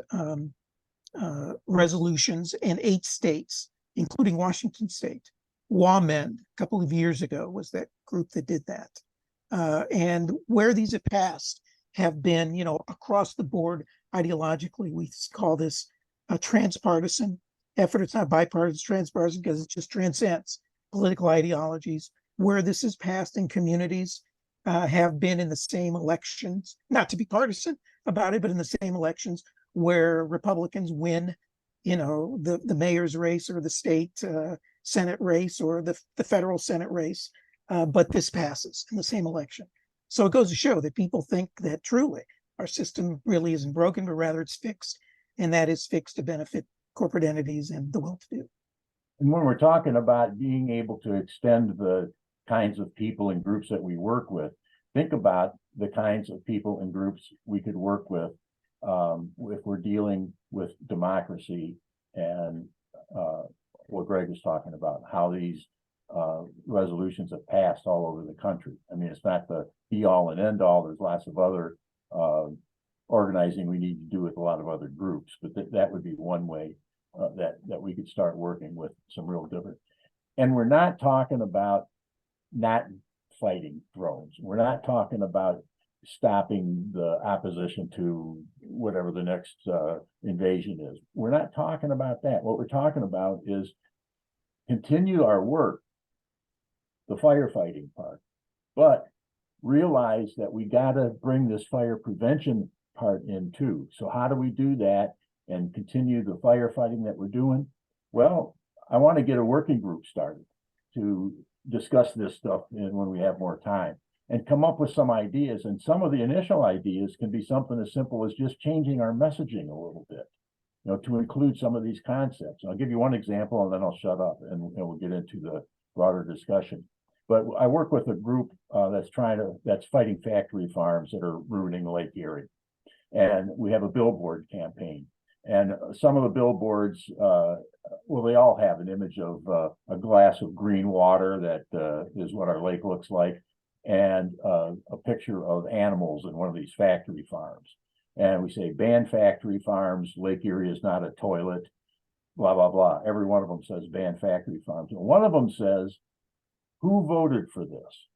resolutions in 8 states, including Washington State. WAMEND, a couple of years ago, was that group that did that. And where these have passed have been, across the board ideologically. We call this a transpartisan effort. It's not bipartisan, it's transpartisan because it just transcends political ideologies. Where this is passed in communities have been in the same elections, not to be partisan about it, but in the same elections where Republicans win, the mayor's race or the state Senate race or the federal Senate race. But this passes in the same election. So it goes to show that people think that truly our system really isn't broken, but rather it's fixed. And that is fixed to benefit corporate entities and the well-to-do. And when we're talking about being able to extend the kinds of people and groups that we work with, think about the kinds of people and groups we could work with if we're dealing with democracy and what Greg was talking about, how these resolutions have passed all over the country. I mean, it's not the be all and end all. There's lots of other organizing we need to do with a lot of other groups, but that would be one way that we could start working with some real different. And we're not talking about not fighting drones. We're not talking about stopping the opposition to whatever the next invasion is. We're not talking about that. What we're talking about is continue our work, the firefighting part, but realize that we got to bring this fire prevention part in too. So how do we do that and continue the firefighting that we're doing? Well, I want to get a working group started to discuss this stuff when we have more time and come up with some ideas. And some of the initial ideas can be something as simple as just changing our messaging a little bit, to include some of these concepts. I'll give you one example and then I'll shut up and we'll get into the broader discussion. But I work with a group that's fighting factory farms that are ruining Lake Erie. And we have a billboard campaign. And some of the billboards, well, they all have an image of a glass of green water that is what our lake looks like, and a picture of animals in one of these factory farms. And we say, ban factory farms, Lake Erie is not a toilet, blah, blah, blah. Every one of them says ban factory farms. And one of them says, who voted for this?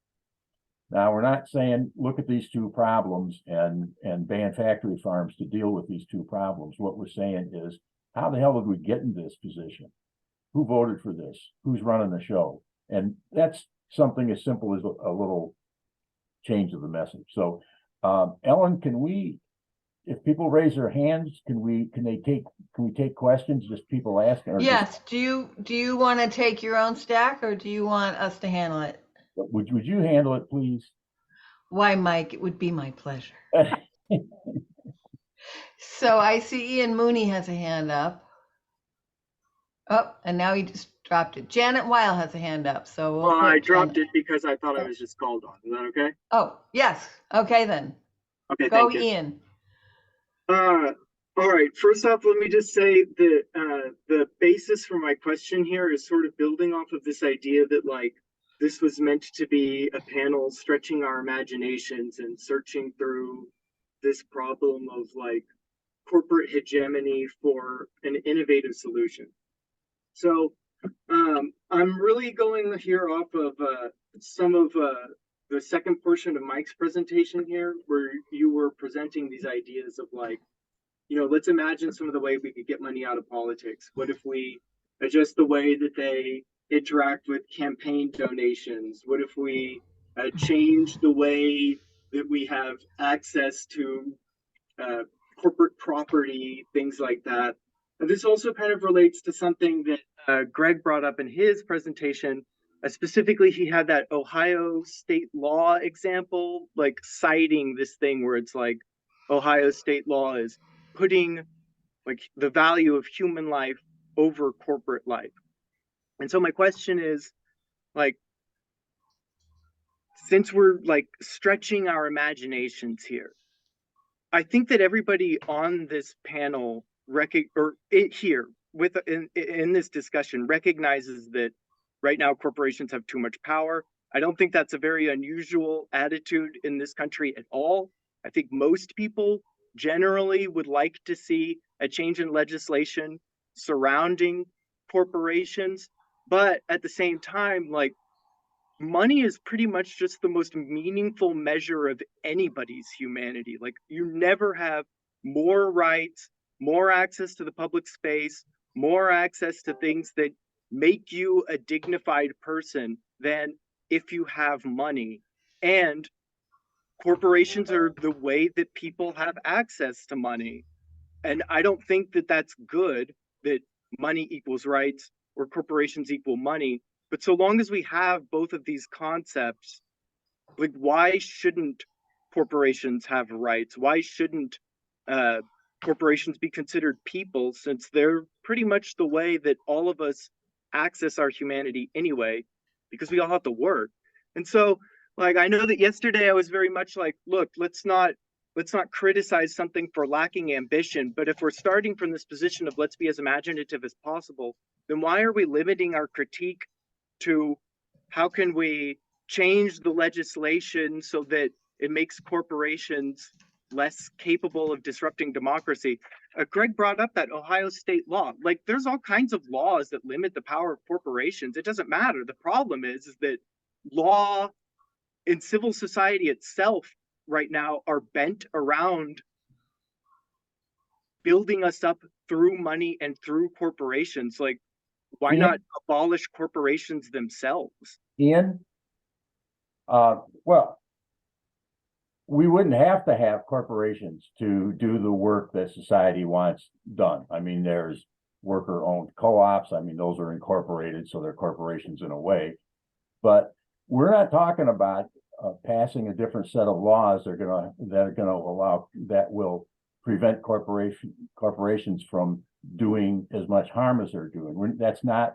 Now, we're not saying, look at these two problems and ban factory farms to deal with these two problems. What we're saying is, how the hell did we get in this position? Who voted for this? Who's running the show? And that's something as simple as a little change of the message. So, Ellen, can we, if people raise their hands, can we take questions? Just people asking? Or Yes. Do you want to take your own stack, or do you want us to handle it? Would you handle it, please? Why, Mike, it would be my pleasure. So I see Ian Mooney has a hand up. Oh, and now he just dropped it. Janet Weil has a hand up. So Well, I dropped it because I thought I was just called on. Is that okay? Oh, yes. Okay, then. Okay, Go, thank you. Ian. All right. First off, let me just say that the basis for my question here is sort of building off of this idea that like this was meant to be a panel stretching our imaginations and searching through this problem of like corporate hegemony for an innovative solution. So I'm really going here off of some of the second portion of Mike's presentation here, where you were presenting these ideas of like, you know, let's imagine some of the way we could get money out of politics. What if we adjust the way that they interact with campaign donations? What if we change the way that we have access to corporate property, things like that? And this also kind of relates to something that Greg brought up in his presentation. Specifically, he had that Ohio state law example, like citing this thing where it's like Ohio state law is putting like the value of human life over corporate life. And so my question is, like, since we're like stretching our imaginations here, I think that everybody on this panel in this discussion recognizes that right now corporations have too much power. I don't think that's a very unusual attitude in this country at all. I think most people generally would like to see a change in legislation surrounding corporations, but at the same time, like, money is pretty much just the most meaningful measure of anybody's humanity. Like, you never have more rights, more access to the public space, more access to things that make you a dignified person than if you have money. And corporations are the way that people have access to money. And I don't think that that's good, that money equals rights or corporations equal money. But so long as we have both of these concepts, like, why shouldn't corporations have rights? Why shouldn't corporations be considered people, since they're pretty much the way that all of us access our humanity anyway, because we all have to work. And so, like, I know that yesterday I was very much like, look, let's not criticize something for lacking ambition, but if we're starting from this position of let's be as imaginative as possible, then why are we limiting our critique to how can we change the legislation so that it makes corporations less capable of disrupting democracy? Greg brought up that Ohio state law. Like, there's all kinds of laws that limit the power of corporations. It doesn't matter. The problem is that law in civil society itself right now are bent around building us up through money and through corporations. Like, why not abolish corporations themselves? Ian? Well, we wouldn't have to have corporations to do the work that society wants done. I mean, there's worker-owned co-ops. I mean, those are incorporated, so they're corporations in a way. But we're not talking about passing a different set of laws that will prevent corporations from doing as much harm as they're doing. That's not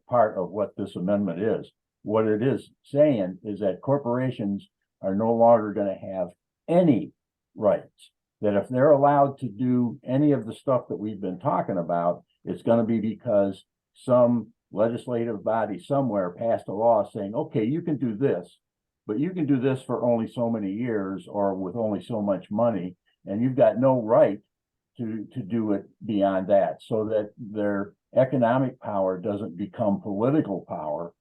part of what this amendment is. What it is saying is that corporations are no longer going to have any rights that if they're allowed to do any of the stuff that we've been talking about, it's going to be because some legislative body somewhere passed a law saying, okay, you can do this, but you can do this for only so many years or with only so much money, and you've got no right to do it beyond that, so that their economic power doesn't become political power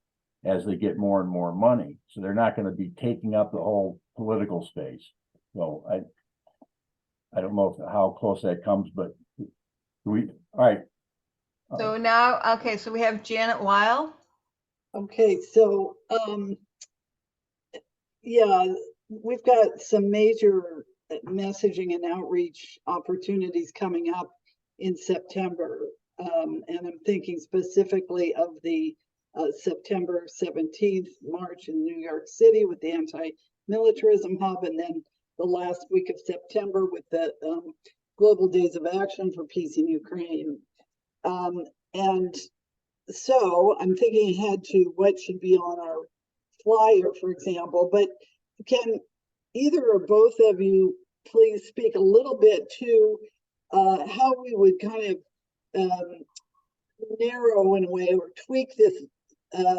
as they get more and more money. So they're not going to be taking up the whole political space. So I don't know how close that comes, but all right. So now, okay, so we have Janet Weil. Okay, so yeah, we've got some major messaging and outreach opportunities coming up in September. And I'm thinking specifically of the September 17th march in New York City with the anti-militarism hub, and then the last week of September with the Global Days of Action for Peace in Ukraine. And so I'm thinking ahead to what should be on our flyer, for example, but can either or both of you please speak a little bit to how we would kind of narrow in a way or tweak this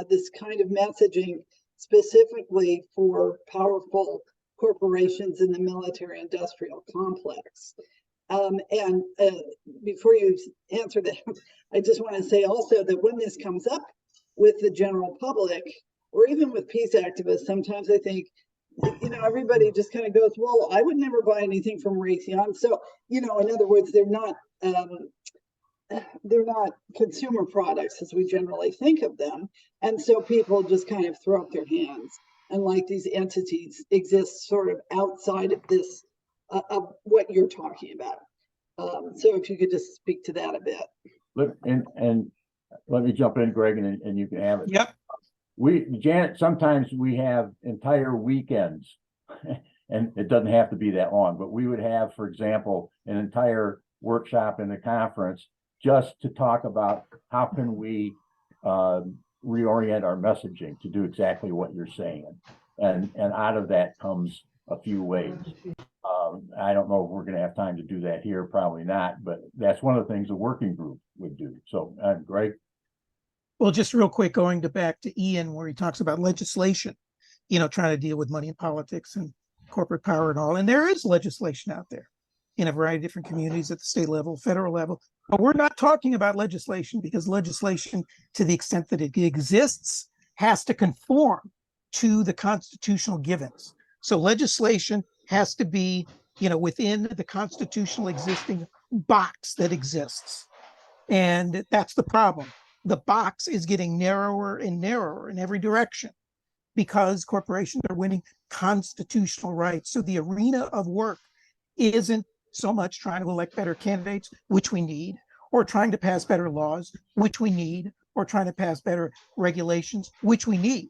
this kind of messaging specifically for powerful corporations in the military industrial complex. And before you answer that, I just want to say also that when this comes up with the general public, or even with peace activists, sometimes I think, you know, everybody just kind of goes, well, I would never buy anything from Raytheon. So, you know, in other words, they're not consumer products as we generally think of them. And so people just kind of throw up their hands, and like these entities exist sort of outside of this, of what you're talking about. So if you could just speak to that a bit. And let me jump in, Greg, and you can have it. Yep. Janet, sometimes we have entire weekends, and it doesn't have to be that long, but we would have, for example, an entire workshop in the conference just to talk about how can we reorient our messaging to do exactly what you're saying. And out of that comes a few ways. I don't know if we're going to have time to do that here, probably not, but that's one of the things a working group would do. So, Greg? Well, just real quick, going back to Ian, where he talks about legislation, you know, trying to deal with money in politics and corporate power and all. And there is legislation out there in a variety of different communities at the state level, federal level. But we're not talking about legislation, because legislation, to the extent that it exists, has to conform to the constitutional givens. So legislation has to be, you know, within the constitutional existing box that exists. And that's the problem. The box is getting narrower and narrower in every direction because corporations are winning constitutional rights. So the arena of work isn't so much trying to elect better candidates, which we need, or trying to pass better laws, which we need, or trying to pass better regulations, which we need.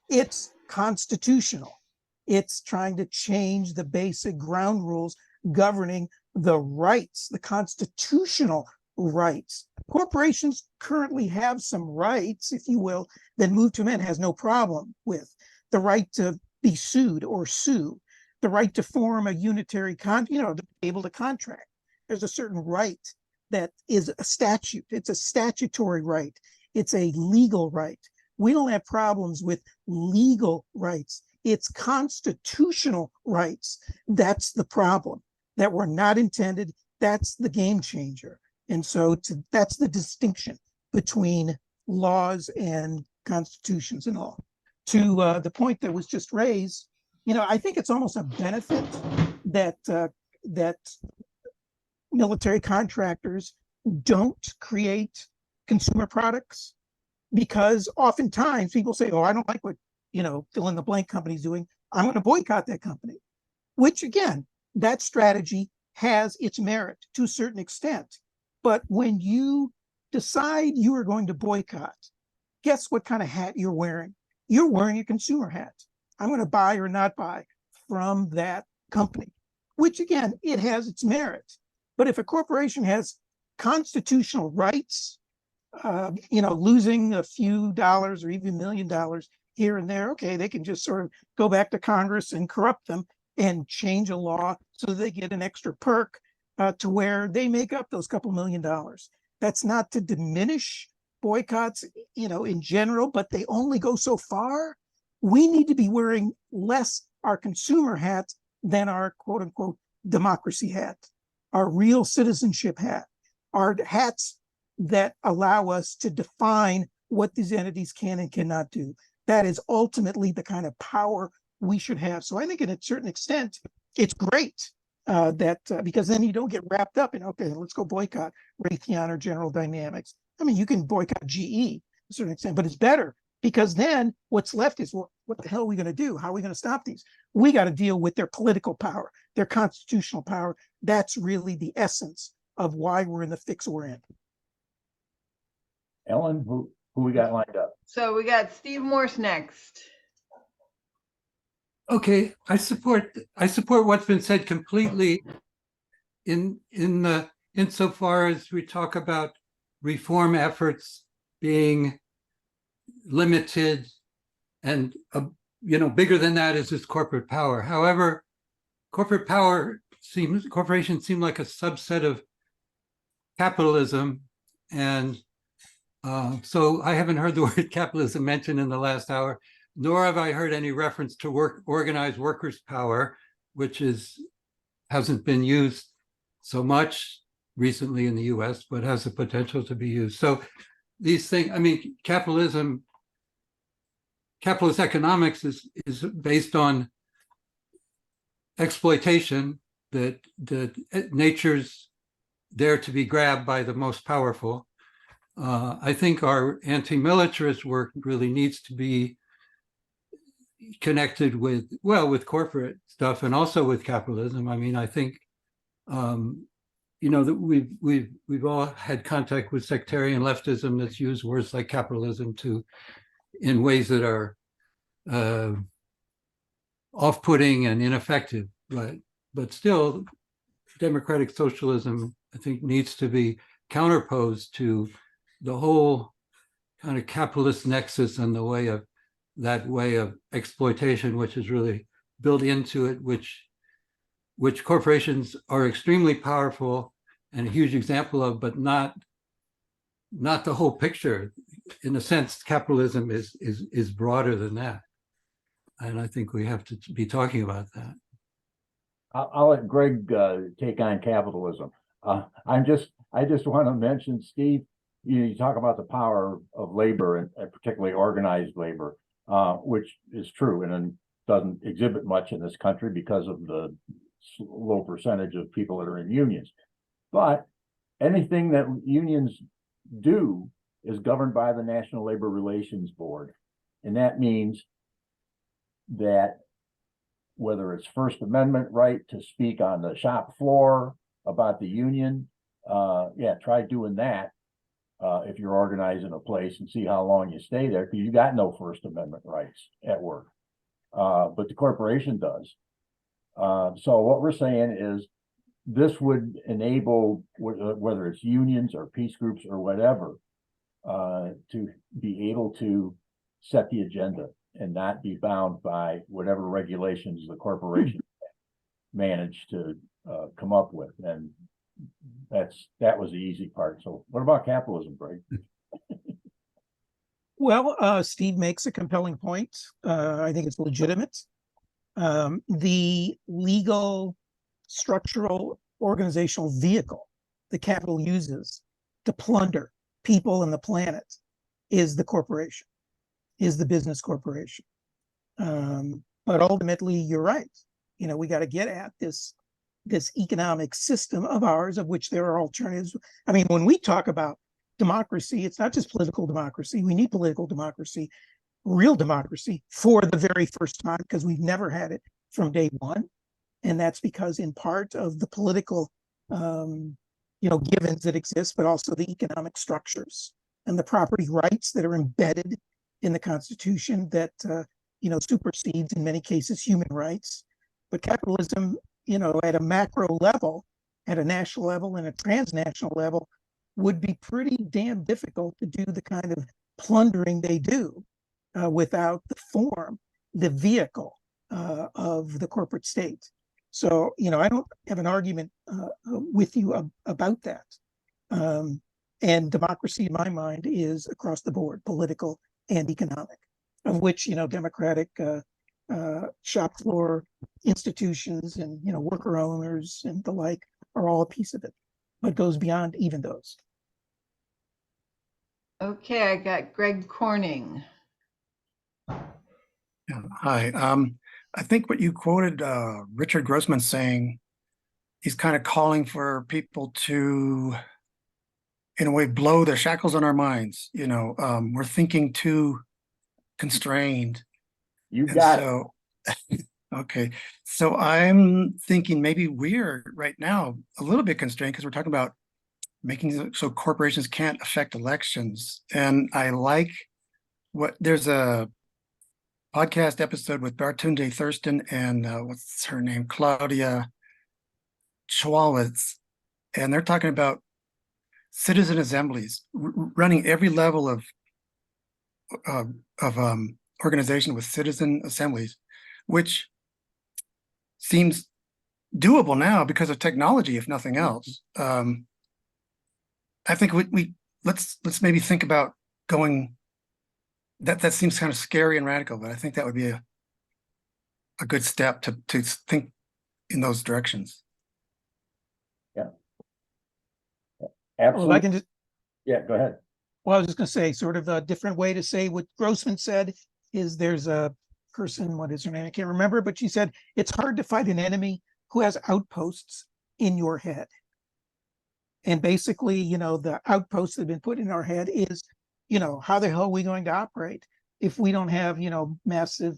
It's constitutional. It's trying to change the basic ground rules governing the rights, the constitutional rights. Corporations currently have some rights, if you will, that Move to Amend has no problem with. The right to be sued or sue, the right to form a unitary to be able to contract. There's a certain right that is a statute. It's a statutory right. It's a legal right. We don't have problems with legal rights. It's constitutional rights. That's the problem, that were not intended. That's the game changer. And so that's the distinction between laws and constitutions and all. To the point that was just raised, you know, I think it's almost a benefit that that military contractors don't create consumer products, because oftentimes people say, oh, I don't like what, you know, fill in the blank company's doing. I'm going to boycott that company, which again, that strategy has its merit to a certain extent. But when you decide you are going to boycott, guess what kind of hat you're wearing? You're wearing a consumer hat. I'm going to buy or not buy from that company, which again, it has its merit. But if a corporation has constitutional rights, you know, losing a few dollars or even $1 million here and there, okay, they can just sort of go back to Congress and corrupt them and change a law so they get an extra perk to where they make up those couple $1 million. That's not to diminish boycotts, in general, but they only go so far. We need to be wearing less our consumer hat than our quote unquote democracy hat, our real citizenship hat, our hats that allow us to define what these entities can and cannot do. That is ultimately the kind of power we should have. So I think, in a certain extent, it's great because then you don't get wrapped up in, okay, let's go boycott Raytheon or General Dynamics. I mean, you can boycott GE to a certain extent, but it's better because then what's left is, well, what the hell are we going to do? How are we going to stop these? We got to deal with their political power, their constitutional power. That's really the essence of why we're in the fix we're in. Ellen, who we got lined up? So we got Steve Morse next. Okay, I support what's been said completely insofar as we talk about reform efforts being limited, and bigger than that is just corporate power. However, corporations seem like a subset of capitalism, and so I haven't heard the word capitalism mentioned in the last hour, nor have I heard any reference to organized workers' power, which hasn't been used so much recently in the US, but has the potential to be used. So these things, I mean, capitalist economics is based on exploitation, that nature's there to be grabbed by the most powerful. I think our anti-militarist work really needs to be connected with corporate stuff and also with capitalism. I mean, I think that we've all had contact with sectarian leftism that's used words like capitalism in ways that are off-putting and ineffective, but still democratic socialism, I think, needs to be counterposed to the whole kind of capitalist nexus and the way of exploitation, which is really built into it, which corporations are extremely powerful and a huge example of, but not the whole picture. In a sense, capitalism is broader than that, and I think we have to be talking about that. I'll let Greg take on capitalism. I just want to mention, Steve, you talk about the power of labor and particularly organized labor, which is true and doesn't exhibit much in this country because of the low percentage of people that are in unions. But anything that unions do is governed by the National Labor Relations Board. And that means that whether it's First Amendment right to speak on the shop floor about the union, try doing that if you're organizing a place and see how long you stay there, because you got no First Amendment rights at work. But the corporation does. So what we're saying is this would enable, whether it's unions or peace groups or whatever, to be able to set the agenda and not be bound by whatever regulations the corporation managed to come up with. And that was the easy part. So what about capitalism, Greg? Well, Steve makes a compelling point. I think it's legitimate. The legal, structural, organizational vehicle the capital uses to plunder people and the planet is the corporation, is the business corporation. But ultimately, you're right. We got to get at this economic system of ours, of which there are alternatives. I mean, when we talk about democracy, it's not just political democracy. We need political democracy, real democracy, for the very first time, because we've never had it from day one. And that's because in part of the political givens that exist, but also the economic structures and the property rights that are embedded in the Constitution that supersedes in many cases human rights. But capitalism, at a macro level, at a national level and a transnational level, would be pretty damn difficult to do the kind of plundering they do without the form, the vehicle, of the corporate state. So, I don't have an argument with you about that. And democracy, in my mind, is across the board, political and economic, of which, democratic shop floor institutions and, worker owners and the like are all a piece of it, but goes beyond even those. Okay, I got Greg Corning. Yeah, hi. I think what you quoted Richard Grossman saying, he's kind of calling for people to, in a way, blow the shackles on our minds. We're thinking too constrained. You And got it. so, okay. So I'm thinking maybe we're right now a little bit constrained because we're talking about making it so corporations can't affect elections. And I like there's a podcast episode with Bartunde Thurston and what's her name, Claudia Chwalwitz, and they're talking about citizen assemblies running every level of organization with citizen assemblies, which seems doable now because of technology, if nothing else. I think let's maybe think about going. That seems kind of scary and radical, but I think that would be a good step to think in those directions. Absolutely. Well, I can just, Yeah, go ahead. well, I was just going to say, sort of a different way to say what Grossman said is there's a person, what is her name? I can't remember, but she said, it's hard to fight an enemy who has outposts in your head. And basically, the outposts that have been put in our head is, how the hell are we going to operate if we don't have, massive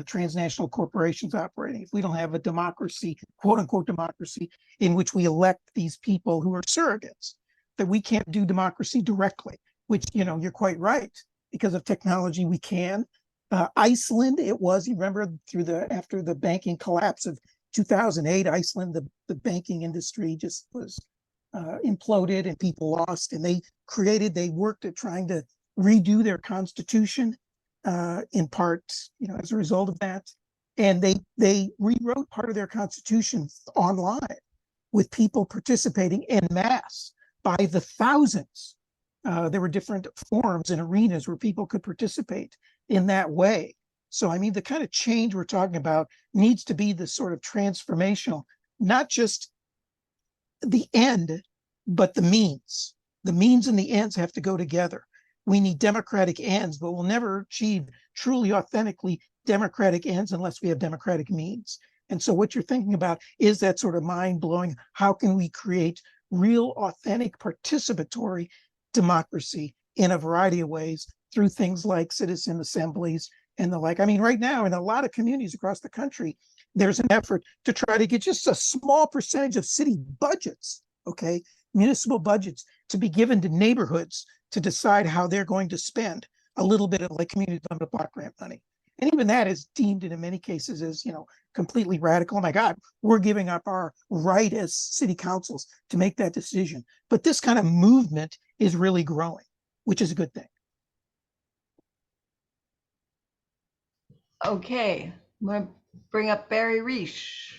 transnational corporations operating, if we don't have a democracy, quote unquote democracy, in which we elect these people who are surrogates, that we can't do democracy directly, which, you're quite right. Because of technology, we can. Iceland, it was, you remember, after the banking collapse of 2008, Iceland, the banking industry just was imploded and people lost, and they worked at trying to redo their constitution in part, as a result of that. And they rewrote part of their constitution online with people participating en masse by the thousands. There were different forums and arenas where people could participate in that way. So, I mean, the kind of change we're talking about needs to be this sort of transformational, not just the end, but the means. The means and the ends have to go together. We need democratic ends, but we'll never achieve truly authentically democratic ends unless we have democratic means. And so what you're thinking about is that sort of mind-blowing, how can we create real, authentic, participatory democracy in a variety of ways through things like citizen assemblies and the like. I mean, right now in a lot of communities across the country, there's an effort to try to get just a small percentage of city budgets, okay, municipal budgets, to be given to neighborhoods to decide how they're going to spend a little bit of like community development block grant money. And even that is deemed in many cases as, completely radical. Oh my God, we're giving up our right as city councils to make that decision. But this kind of movement is really growing, which is a good thing. Okay, I'm going to bring up Barry Reish.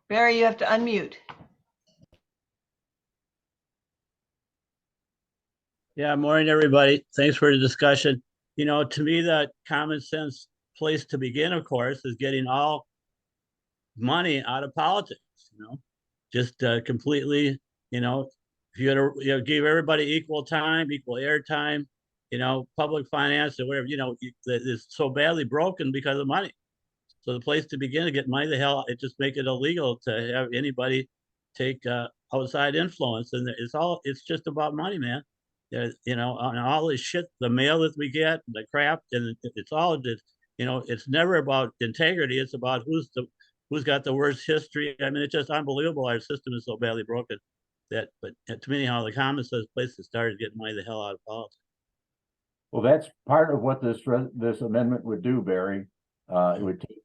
Barry, you have to unmute. Yeah, morning, everybody. Thanks for the discussion. To me, that common sense place to begin, of course, is getting all money out of politics, just completely, if you had to give everybody equal time, equal airtime, public finance or whatever, it's so badly broken because of money. So the place to begin to get money, it just make it illegal to have anybody take outside influence. And it's just about money, man. And all this shit, the mail that we get, the crap, and it's all just, it's never about integrity. It's about who's got the worst history. I mean, it's just unbelievable. Our system is so badly broken but to me, how the common sense place to start is getting money the hell out of politics. Well, that's part of what this amendment would do, Barry. It would take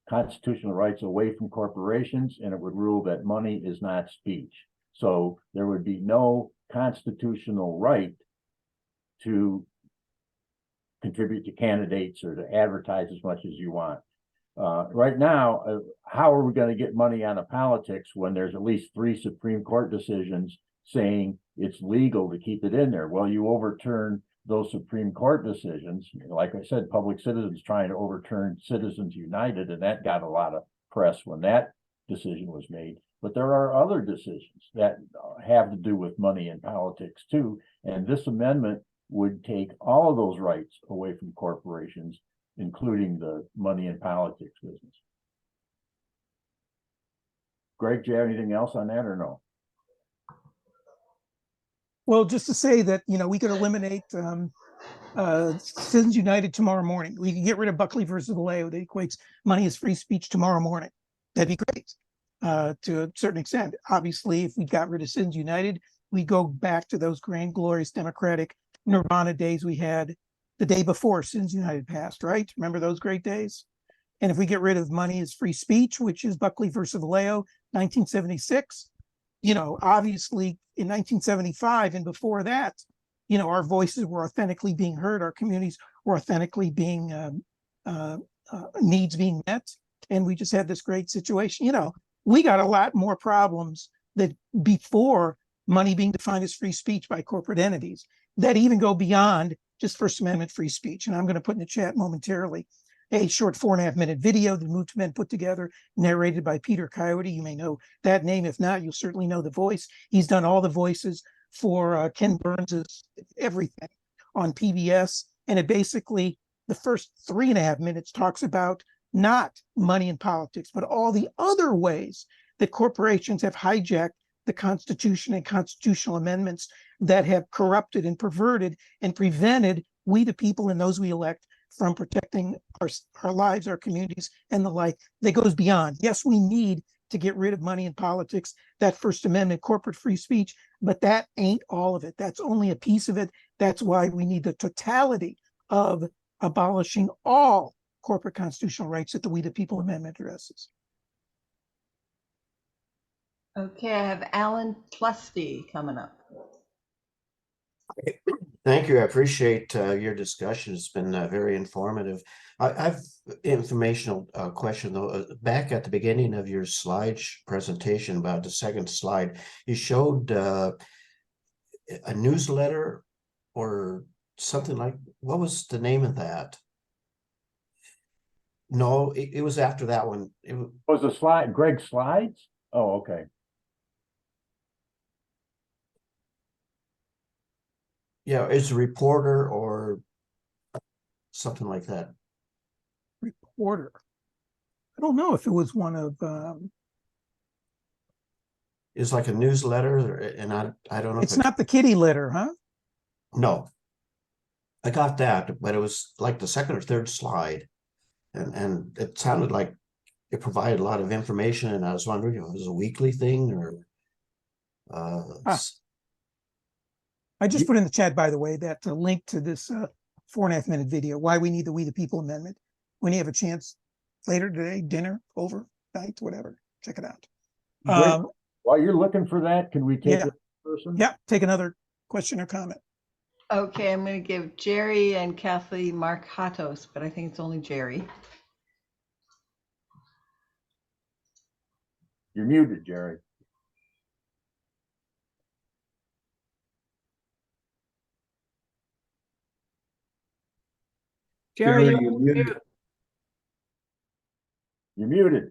constitutional rights away from corporations, and it would rule that money is not speech. So there would be no constitutional right to contribute to candidates or to advertise as much as you want. Right now, how are we going to get money out of politics when there's at least 3 Supreme Court decisions saying it's legal to keep it in there? Well, you overturn those Supreme Court decisions. Like I said, Public Citizens trying to overturn Citizens United, and that got a lot of press when that decision was made. But there are other decisions that have to do with money in politics too. And this amendment would take all of those rights away from corporations, including the money in politics business. Greg, do you have anything else on that or no? Well, just to say that, you know, we could eliminate Citizens United tomorrow morning. We could get rid of Buckley versus Vallejo that equates money as free speech tomorrow morning. That'd be great to a certain extent. Obviously, if we got rid of Citizens United, we go back to those grand, glorious Democratic Nirvana days we had the day before Citizens United passed, right? Remember those great days? And if we get rid of money as free speech, which is Buckley versus Vallejo, 1976, you know, obviously in 1975 and before that, you know, our voices were authentically being heard, our communities were authentically being needs being met, and we just had this great situation. You know, we got a lot more problems that before money being defined as free speech by corporate entities that even go beyond just First Amendment free speech. And I'm going to put in the chat momentarily a short 4.5-minute video that Moved Men put together, narrated by Peter Coyote. You may know that name. If not, you'll certainly know the voice. He's done all the voices for Ken Burns's everything on PBS. And it basically, the first 3.5 minutes talks about not money in politics, but all the other ways that corporations have hijacked the Constitution and constitutional amendments that have corrupted and perverted and prevented we, the people, and those we elect from protecting our lives, our communities, and the like. That goes beyond. Yes, we need to get rid of money in politics, that First Amendment, corporate free speech, but that ain't all of it. That's only a piece of it. That's why we need the totality of abolishing all corporate constitutional rights that the We the People Amendment addresses. Okay, I have Alan Plusty coming up. Thank you. I appreciate your discussion. It's been very informative. I've informational question though. Back at the beginning of your slide presentation, about the second slide, you showed a newsletter or something like. What was the name of that? No, it was after that one. It was the slide, Greg's slides? Oh, okay. Yeah, it's a reporter or something like that. Reporter. I don't know if it was one of. It's like a newsletter, and I don't know. It's not the kitty litter, huh? No, I got that, but it was like the second or third slide, and it sounded like it provided a lot of information, and I was wondering if it was a weekly thing or. I just put in the chat, by the way, that link to this 4.5-minute video, why we need the We the People Amendment. When you have a chance later today, dinner, over, night, whatever, check it out. While you're looking for that, can we take a person? Yeah, take another question or comment. Okay, I'm going to give Jerry and Kathleen Markatos, but I think it's only Jerry. You're muted, Jerry. Jerry, you're muted. You're muted.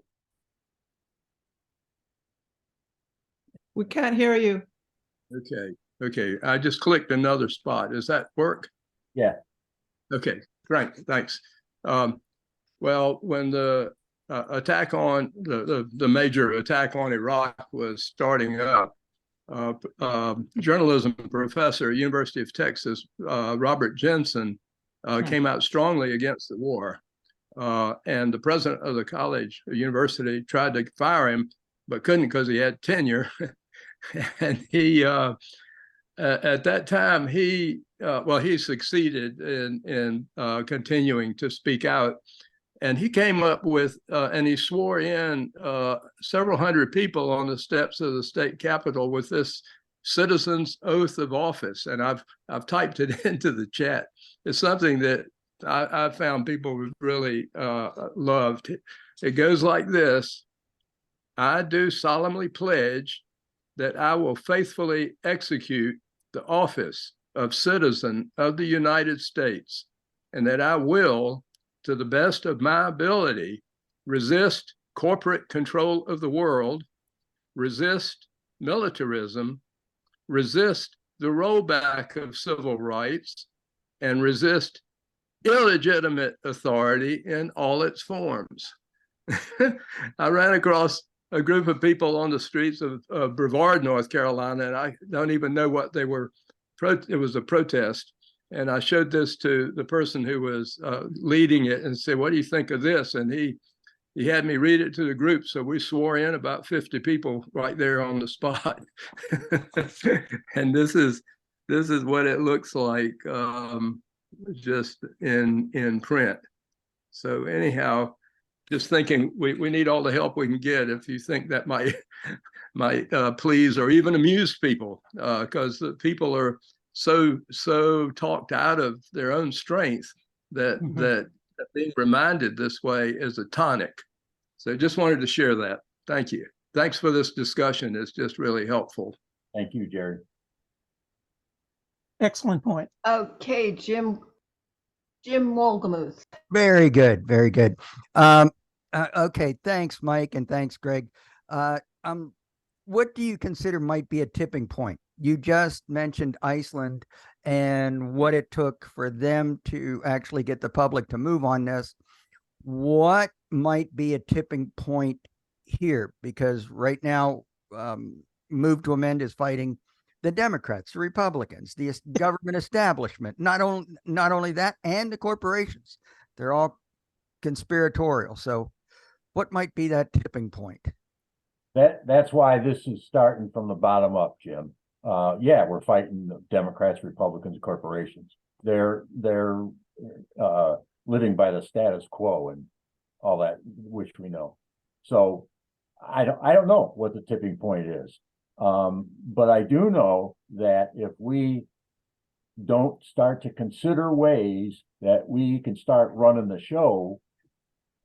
We can't hear you. Okay. I just clicked another spot. Does that work? Yeah. Okay, great. Thanks. Well, when the attack on the major attack on Iraq was starting up, journalism professor, University of Texas, Robert Jensen, came out strongly against the war. And the president of the college, the university, tried to fire him, but couldn't because he had tenure. And he, at that time, he succeeded in continuing to speak out. And he came up with, and he swore in several hundred people on the steps of the state capitol with this citizen's oath of office. And I've typed it into the chat. It's something that I found people would really loved. It goes like this. I do solemnly pledge that I will faithfully execute the office of citizen of the United States, and that I will, to the best of my ability, resist corporate control of the world, resist militarism, resist the rollback of civil rights, and resist illegitimate authority in all its forms. I ran across a group of people on the streets of Brevard, North Carolina, and I don't even know what they were. It was a protest. And I showed this to the person who was leading it and said, "What do you think of this?" And he had me read it to the group. So we swore in about 50 people right there on the spot. And this is what it looks like just in print. So anyhow, just thinking we need all the help we can get if you think that might please or even amuse people, because the people are so talked out of their own strength that that being reminded this way is a tonic. So just wanted to share that. Thank you. Thanks for this discussion. It's just really helpful. Thank you, Jerry. Excellent point. Okay, Jim Wolgamuth. Very good. Very good. Okay. Thanks, Mike. And thanks, Greg. What do you consider might be a tipping point? You just mentioned Iceland and what it took for them to actually get the public to move on this. What might be a tipping point here? Because right now, Move to Amend is fighting the Democrats, the Republicans, the government establishment, not only that, and the corporations. They're all conspiratorial. So what might be that tipping point? That's why this is starting from the bottom up, Jim. Yeah, we're fighting the Democrats, Republicans, corporations. They're living by the status quo and all that, which we know. So I don't know what the tipping point is. But I do know that if we don't start to consider ways that we can start running the show,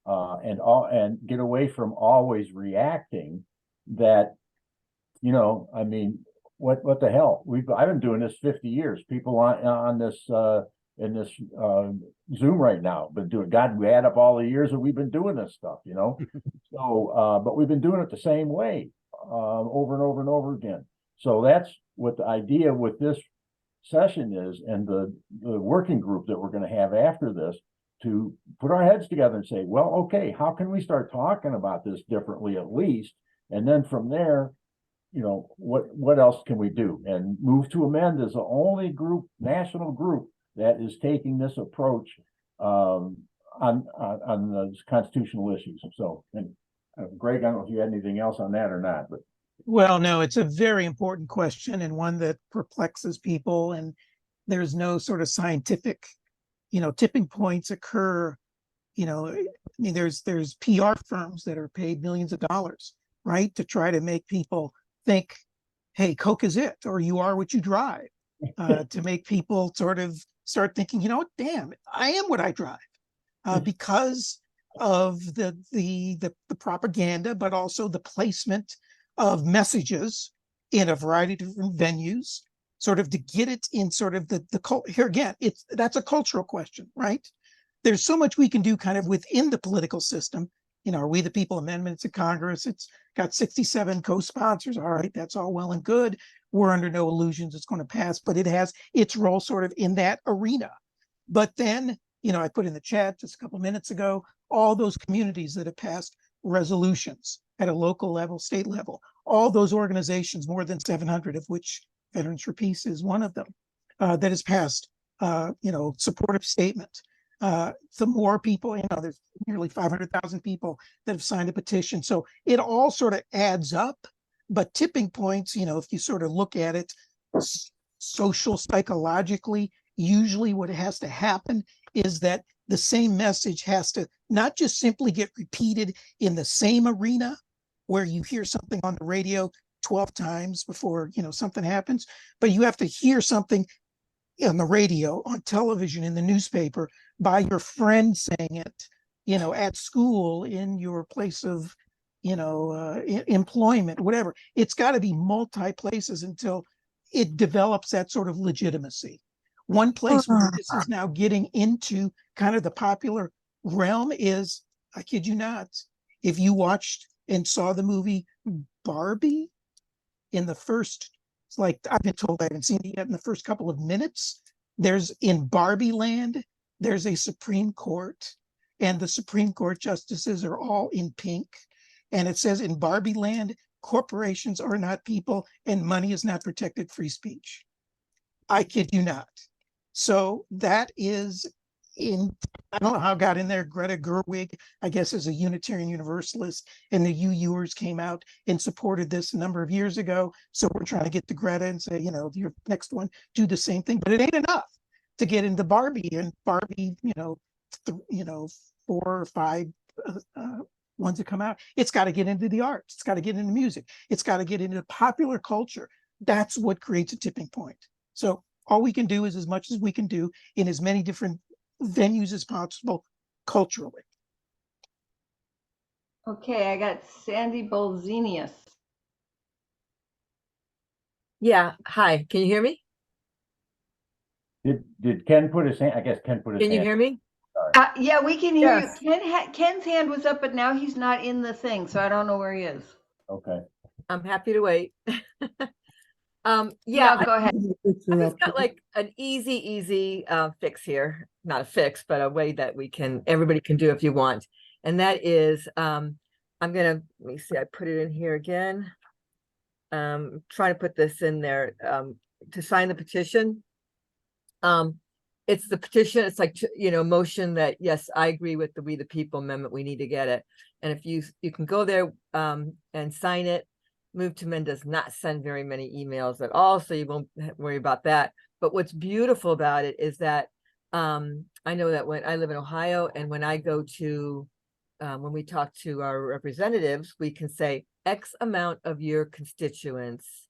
and get away from always reacting, that, I mean, what the hell? I've been doing this 50 years. People on this in this Zoom right now been doing. God, we add up all the years that we've been doing this stuff, So, but we've been doing it the same way over and over and over again. So that's what the idea with this session is, and the working group that we're going to have after this, to put our heads together and say, well, okay, how can we start talking about this differently at least? And then from there, what else can we do? And Move to Amend is the only national group that is taking this approach on those constitutional issues. So, and Greg, I don't know if you had anything else on that or not, but. Well, no, it's a very important question and one that perplexes people, and there's no sort of scientific, tipping points occur. I mean, there's PR firms that are paid millions of dollars, right, to try to make people think, hey, Coke is it, or you are what you drive, to make people sort of start thinking, damn, I am what I drive, because of the propaganda, but also the placement of messages in a variety of different venues, sort of to get it in sort of the here again, that's a cultural question, right? There's so much we can do kind of within the political system. Are We the People amendments at Congress? It's got 67 co-sponsors. All right, that's all well and good. We're under no illusions it's going to pass, but it has its role sort of in that arena. But then, I put in the chat just a couple minutes ago, all those communities that have passed resolutions at a local level, state level, all those organizations, more than 700 of which Veterans for Peace is one of them, that has passed, supportive statement. The more people, there's nearly 500,000 people that have signed a petition. So it all sort of adds up. But tipping points, if you sort of look at it social, psychologically, usually what has to happen is that the same message has to not just simply get repeated in the same arena where you hear something on the radio 12 times before, something happens, but you have to hear something on the radio, on television, in the newspaper, by your friend saying it, at school, in your place of, employment, whatever. It's got to be multi places until it develops that sort of legitimacy. One place where this is now getting into kind of the popular realm is, I kid you not, if you watched and saw the movie Barbie, in the first, it's like, I've been told I haven't seen it yet, in the first couple of minutes, there's in Barbie land, there's a Supreme Court, and the Supreme Court justices are all in pink. And it says, in Barbie land, corporations are not people and money is not protected free speech. I kid you not. So that is I don't know how it got in there. Greta Gerwig, I guess, is a Unitarian Universalist, and the UUers came out and supported this a number of years ago. So we're trying to get to Greta and say, your next one, do the same thing. But it ain't enough to get into Barbie, and Barbie, 4 or 5 ones that come out. It's got to get into the arts. It's got to get into music. It's got to get into popular culture. That's what creates a tipping point. So all we can do is as much as we can do in as many different venues as possible culturally. Okay, I got Sandy Bolzenius. Yeah, hi, can you hear me? Did Ken put his hand? I guess Ken put his hand. Can you hear me? Yeah, we can hear Yes. you. Ken's hand was up, but now he's not in the thing, so I don't know where he is. Okay. I'm happy to wait. Yeah, go ahead. I just got like an easy fix here. Not a fix, but a way that everybody can do if you want. And that is, let me see, I put it in here again. Trying to put this in there, to sign the petition. It's the petition, it's like, motion that, yes, I agree with the We the People amendment, we need to get it. And if you can go there and sign it. Move to Amend does not send very many emails at all, so you won't worry about that. But what's beautiful about it is that I know that when I live in Ohio, and when I go to, when we talk to our representatives, we can say X amount of your constituents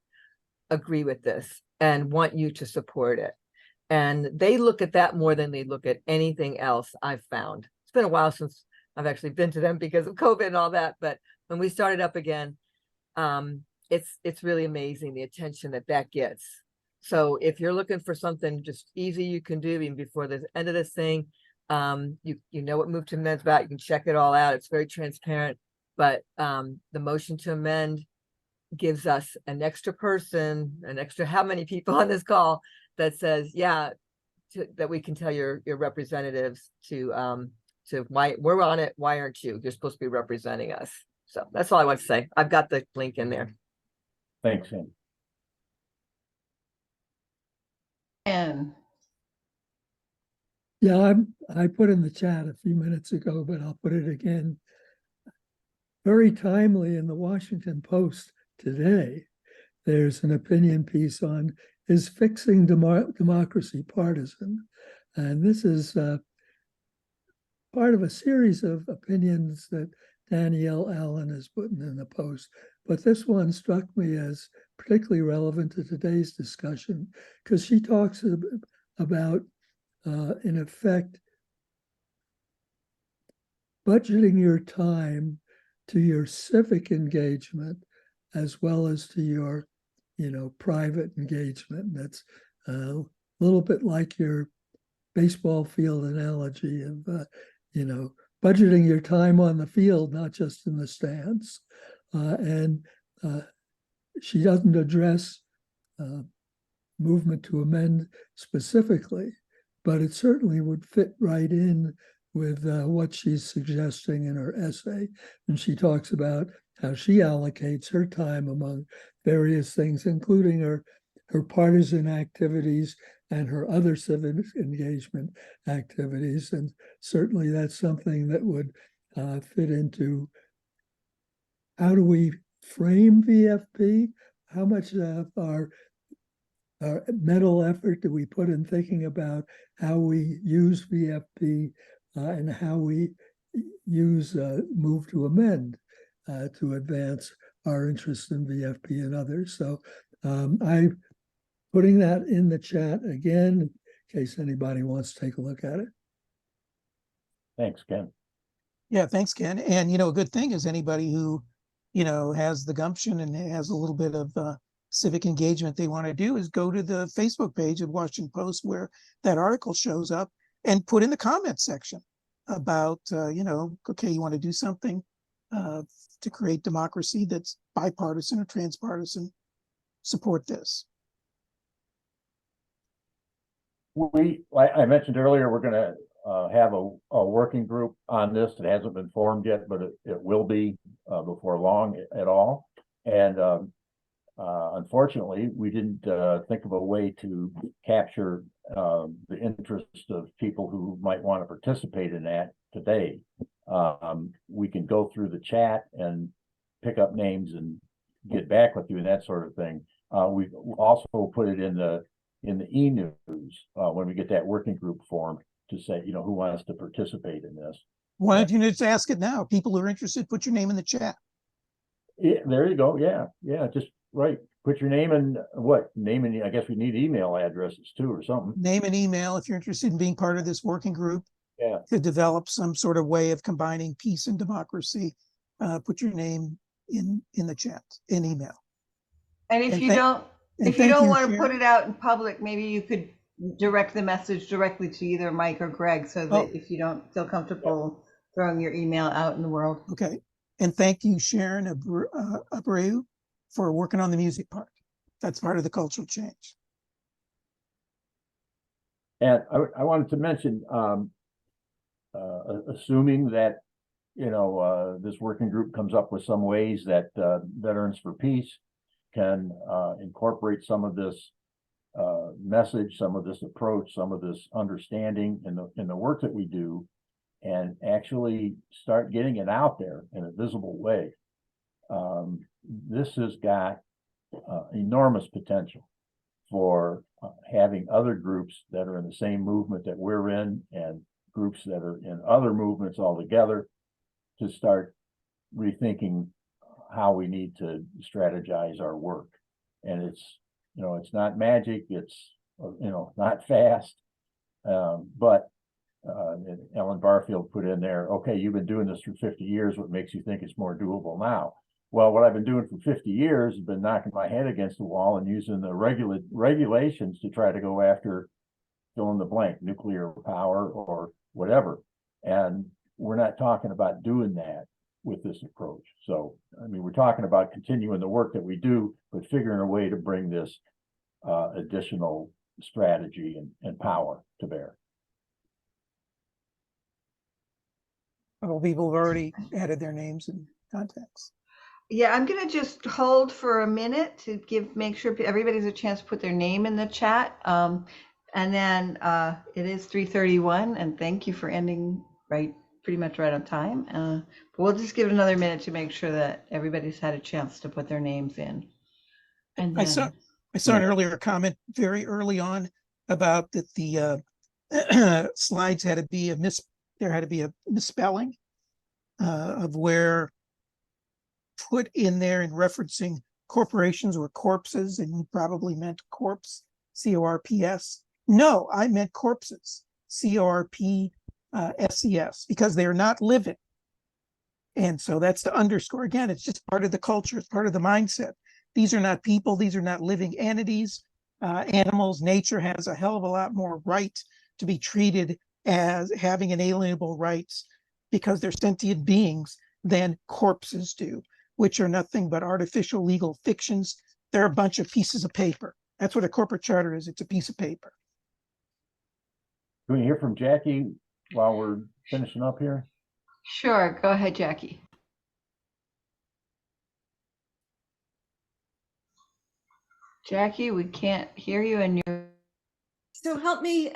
agree with this and want you to support it. And they look at that more than they look at anything else I've found. It's been a while since I've actually been to them because of COVID and all that. But when we started up again, it's really amazing the attention that gets. So if you're looking for something just easy you can do even before the end of this thing, you know what Move to Amend's about. You can check it all out. It's very transparent. But the motion to amend gives us an extra person, an extra how many people on this call that says, yeah, that we can tell your representatives to why we're on it. Why aren't you? You're supposed to be representing us. So that's all I want to say. I've got the link in there. Thanks, Sandy. And Yeah, I put in the chat a few minutes ago, but I'll put it again. Very timely in the Washington Post today, there's an opinion piece on, is fixing democracy partisan? And this is part of a series of opinions that Danielle Allen has put in the Post. But this one struck me as particularly relevant to today's discussion because she talks about, in effect, budgeting your time to your civic engagement as well as to your, private engagement. And that's a little bit like your baseball field analogy of, budgeting your time on the field, not just in the stands. And she doesn't address movement to amend specifically, but it certainly would fit right in with what she's suggesting in her essay. And she talks about how she allocates her time among various things, including her partisan activities and her other civic engagement activities. And certainly that's something that would fit into how do we frame VFP? How much of our mental effort do we put in thinking about how we use VFP and how we use Move to Amend to advance our interest in VFP and others. So I putting that in the chat again, in case anybody wants to take a look at it. Thanks, Ken. Yeah, thanks, Ken. And, a good thing is anybody who, has the gumption and has a little bit of civic engagement they want to do is go to the Facebook page of Washington Post where that article shows up and put in the comments section about, okay, you want to do something to create democracy that's bipartisan or transpartisan, support this. Like I mentioned earlier, we're going to have a working group on this. It hasn't been formed yet, but it will be before long at all. And unfortunately, we didn't think of a way to capture the interest of people who might want to participate in that today. We can go through the chat and pick up names and get back with you and that sort of thing. We also put it in the e-news when we get that working group formed to say, who wants to participate in this. Why don't you just ask it now? People who are interested, put your name in the chat. Yeah, there you go. Yeah, just right. Put your name and I guess we need email addresses too or something. Name and email if you're interested in being part of this working group. Yeah. To develop some sort of way of combining peace and democracy. Put your name in the chat, in email. And if you don't want to put it out in public, maybe you could direct the message directly to either Mike or Greg so that if you don't feel comfortable throwing your email out in the world. Okay. And thank you, Sharon Abreu, for working on the music part. That's part of the cultural change. And I wanted to mention, assuming that, this working group comes up with some ways that Veterans for Peace can incorporate some of this message, some of this approach, some of this understanding in the work that we do, and actually start getting it out there in a visible way. This has got enormous potential for having other groups that are in the same movement that we're in and groups that are in other movements altogether to start rethinking how we need to strategize our work. And it's not magic, it's not fast, but Ellen Barfield put in there, okay, you've been doing this for 50 years, what makes you think it's more doable now? Well, what I've been doing for 50 years has been knocking my head against the wall and using the regulations to try to go after fill in the blank, nuclear power or whatever. And we're not talking about doing that with this approach. So, we're talking about continuing the work that we do, but figuring a way to bring this additional strategy and power to bear. Well, people have already added their names and contacts. Yeah, I'm going to just hold for a minute to make sure everybody's a chance to put their name in the chat. And then it is 3:31, and thank you for ending pretty much right on time. But we'll just give it another minute to make sure that everybody's had a chance to put their names in. And then, I saw an earlier comment very early on about that the slides had to be there had to be a misspelling of where put in there in referencing corporations or corpses, and you probably meant corpse, C-O-R-P-S. No, I meant corpses, C-O-R-P-S-E-S, because they're not living. And so that's the underscore. Again, it's just part of the culture. It's part of the mindset. These are not people. These are not living entities. Animals, nature has a hell of a lot more right to be treated as having inalienable rights because they're sentient beings than corpses do, which are nothing but artificial legal fictions. They're a bunch of pieces of paper. That's what a corporate charter is. It's a piece of paper. Can we hear from Jackie while we're finishing up here? Sure. Go ahead, Jackie. Jackie, we can't hear you and you're... So help me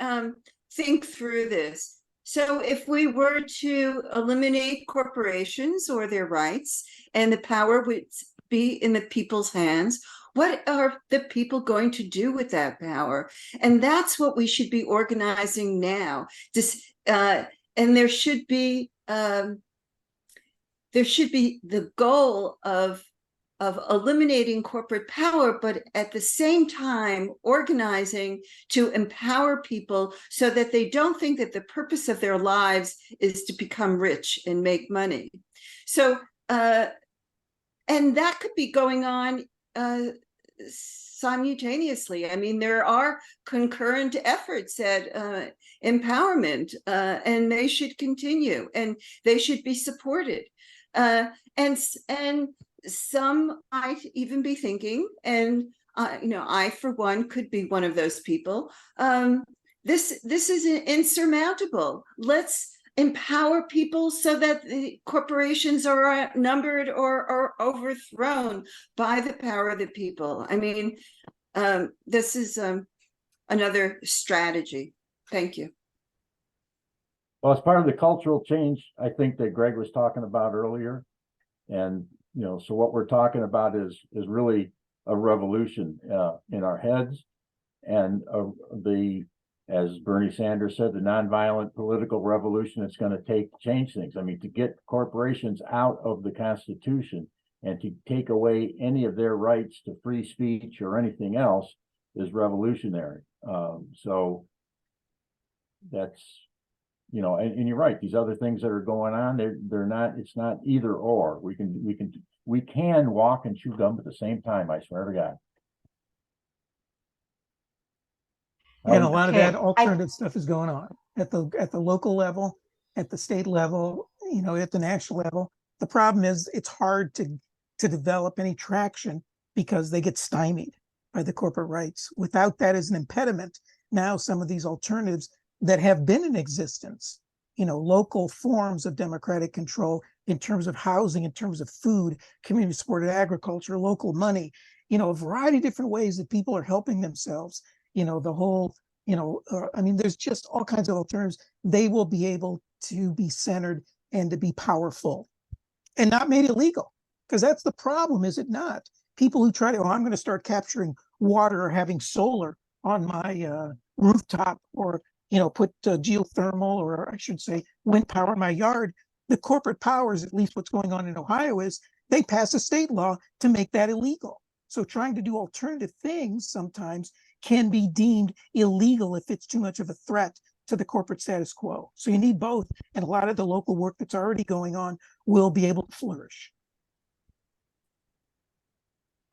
think through this. So if we were to eliminate corporations or their rights and the power would be in the people's hands, what are the people going to do with that power? And that's what we should be organizing now. And there should be the goal of of eliminating corporate power, but at the same time organizing to empower people so that they don't think that the purpose of their lives is to become rich and make money. So, and that could be going on simultaneously. I mean, there are concurrent efforts at empowerment, and they should continue, and they should be supported. And some might even be thinking, and I for one could be one of those people. This is insurmountable. Let's empower people so that the corporations are outnumbered or overthrown by the power of the people. I mean, this is another strategy. Thank you. Well, it's part of the cultural change, I think, that Greg was talking about earlier. And, so what we're talking about is really a revolution in our heads, and as Bernie Sanders said, the nonviolent political revolution it's going to change things. I mean, to get corporations out of the Constitution and to take away any of their rights to free speech or anything else is revolutionary. So that's, and you're right. These other things that are going on, they're not. It's not either or. We can walk and chew gum at the same time. I swear to God. And a lot of that Okay, alternative stuff is going on at the local level, at the state level, at the national level. The problem is it's hard to develop any traction because they get stymied by the corporate rights. Without that as an impediment, now some of these alternatives that have been in existence, local forms of democratic control in terms of housing, in terms of food, community supported agriculture, local money, a variety of different ways that people are helping themselves. The whole, I mean, there's just all kinds of alternatives. They will be able to be centered and to be powerful and not made illegal, because that's the problem, is it not? People who try to, I'm going to start capturing water or having solar on my rooftop, or, put geothermal, or I should say wind power in my yard. The corporate powers, at least what's going on in Ohio, is they pass a state law to make that illegal. So trying to do alternative things sometimes can be deemed illegal if it's too much of a threat to the corporate status quo. So you need both. And a lot of the local work that's already going on will be able to flourish.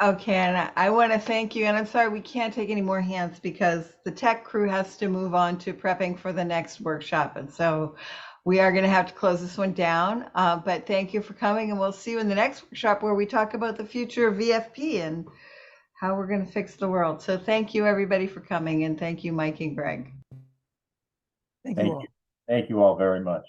Okay, and I want to thank you. And I'm sorry, we can't take any more hands because the tech crew has to move on to prepping for the next workshop. And so we are going to have to close this one down. But thank you for coming, and we'll see you in the next workshop where we talk about the future of VFP and how we're going to fix the world. So thank you, everybody, for coming, and thank you, Mike and Greg. Thank you all. Thank you all very much.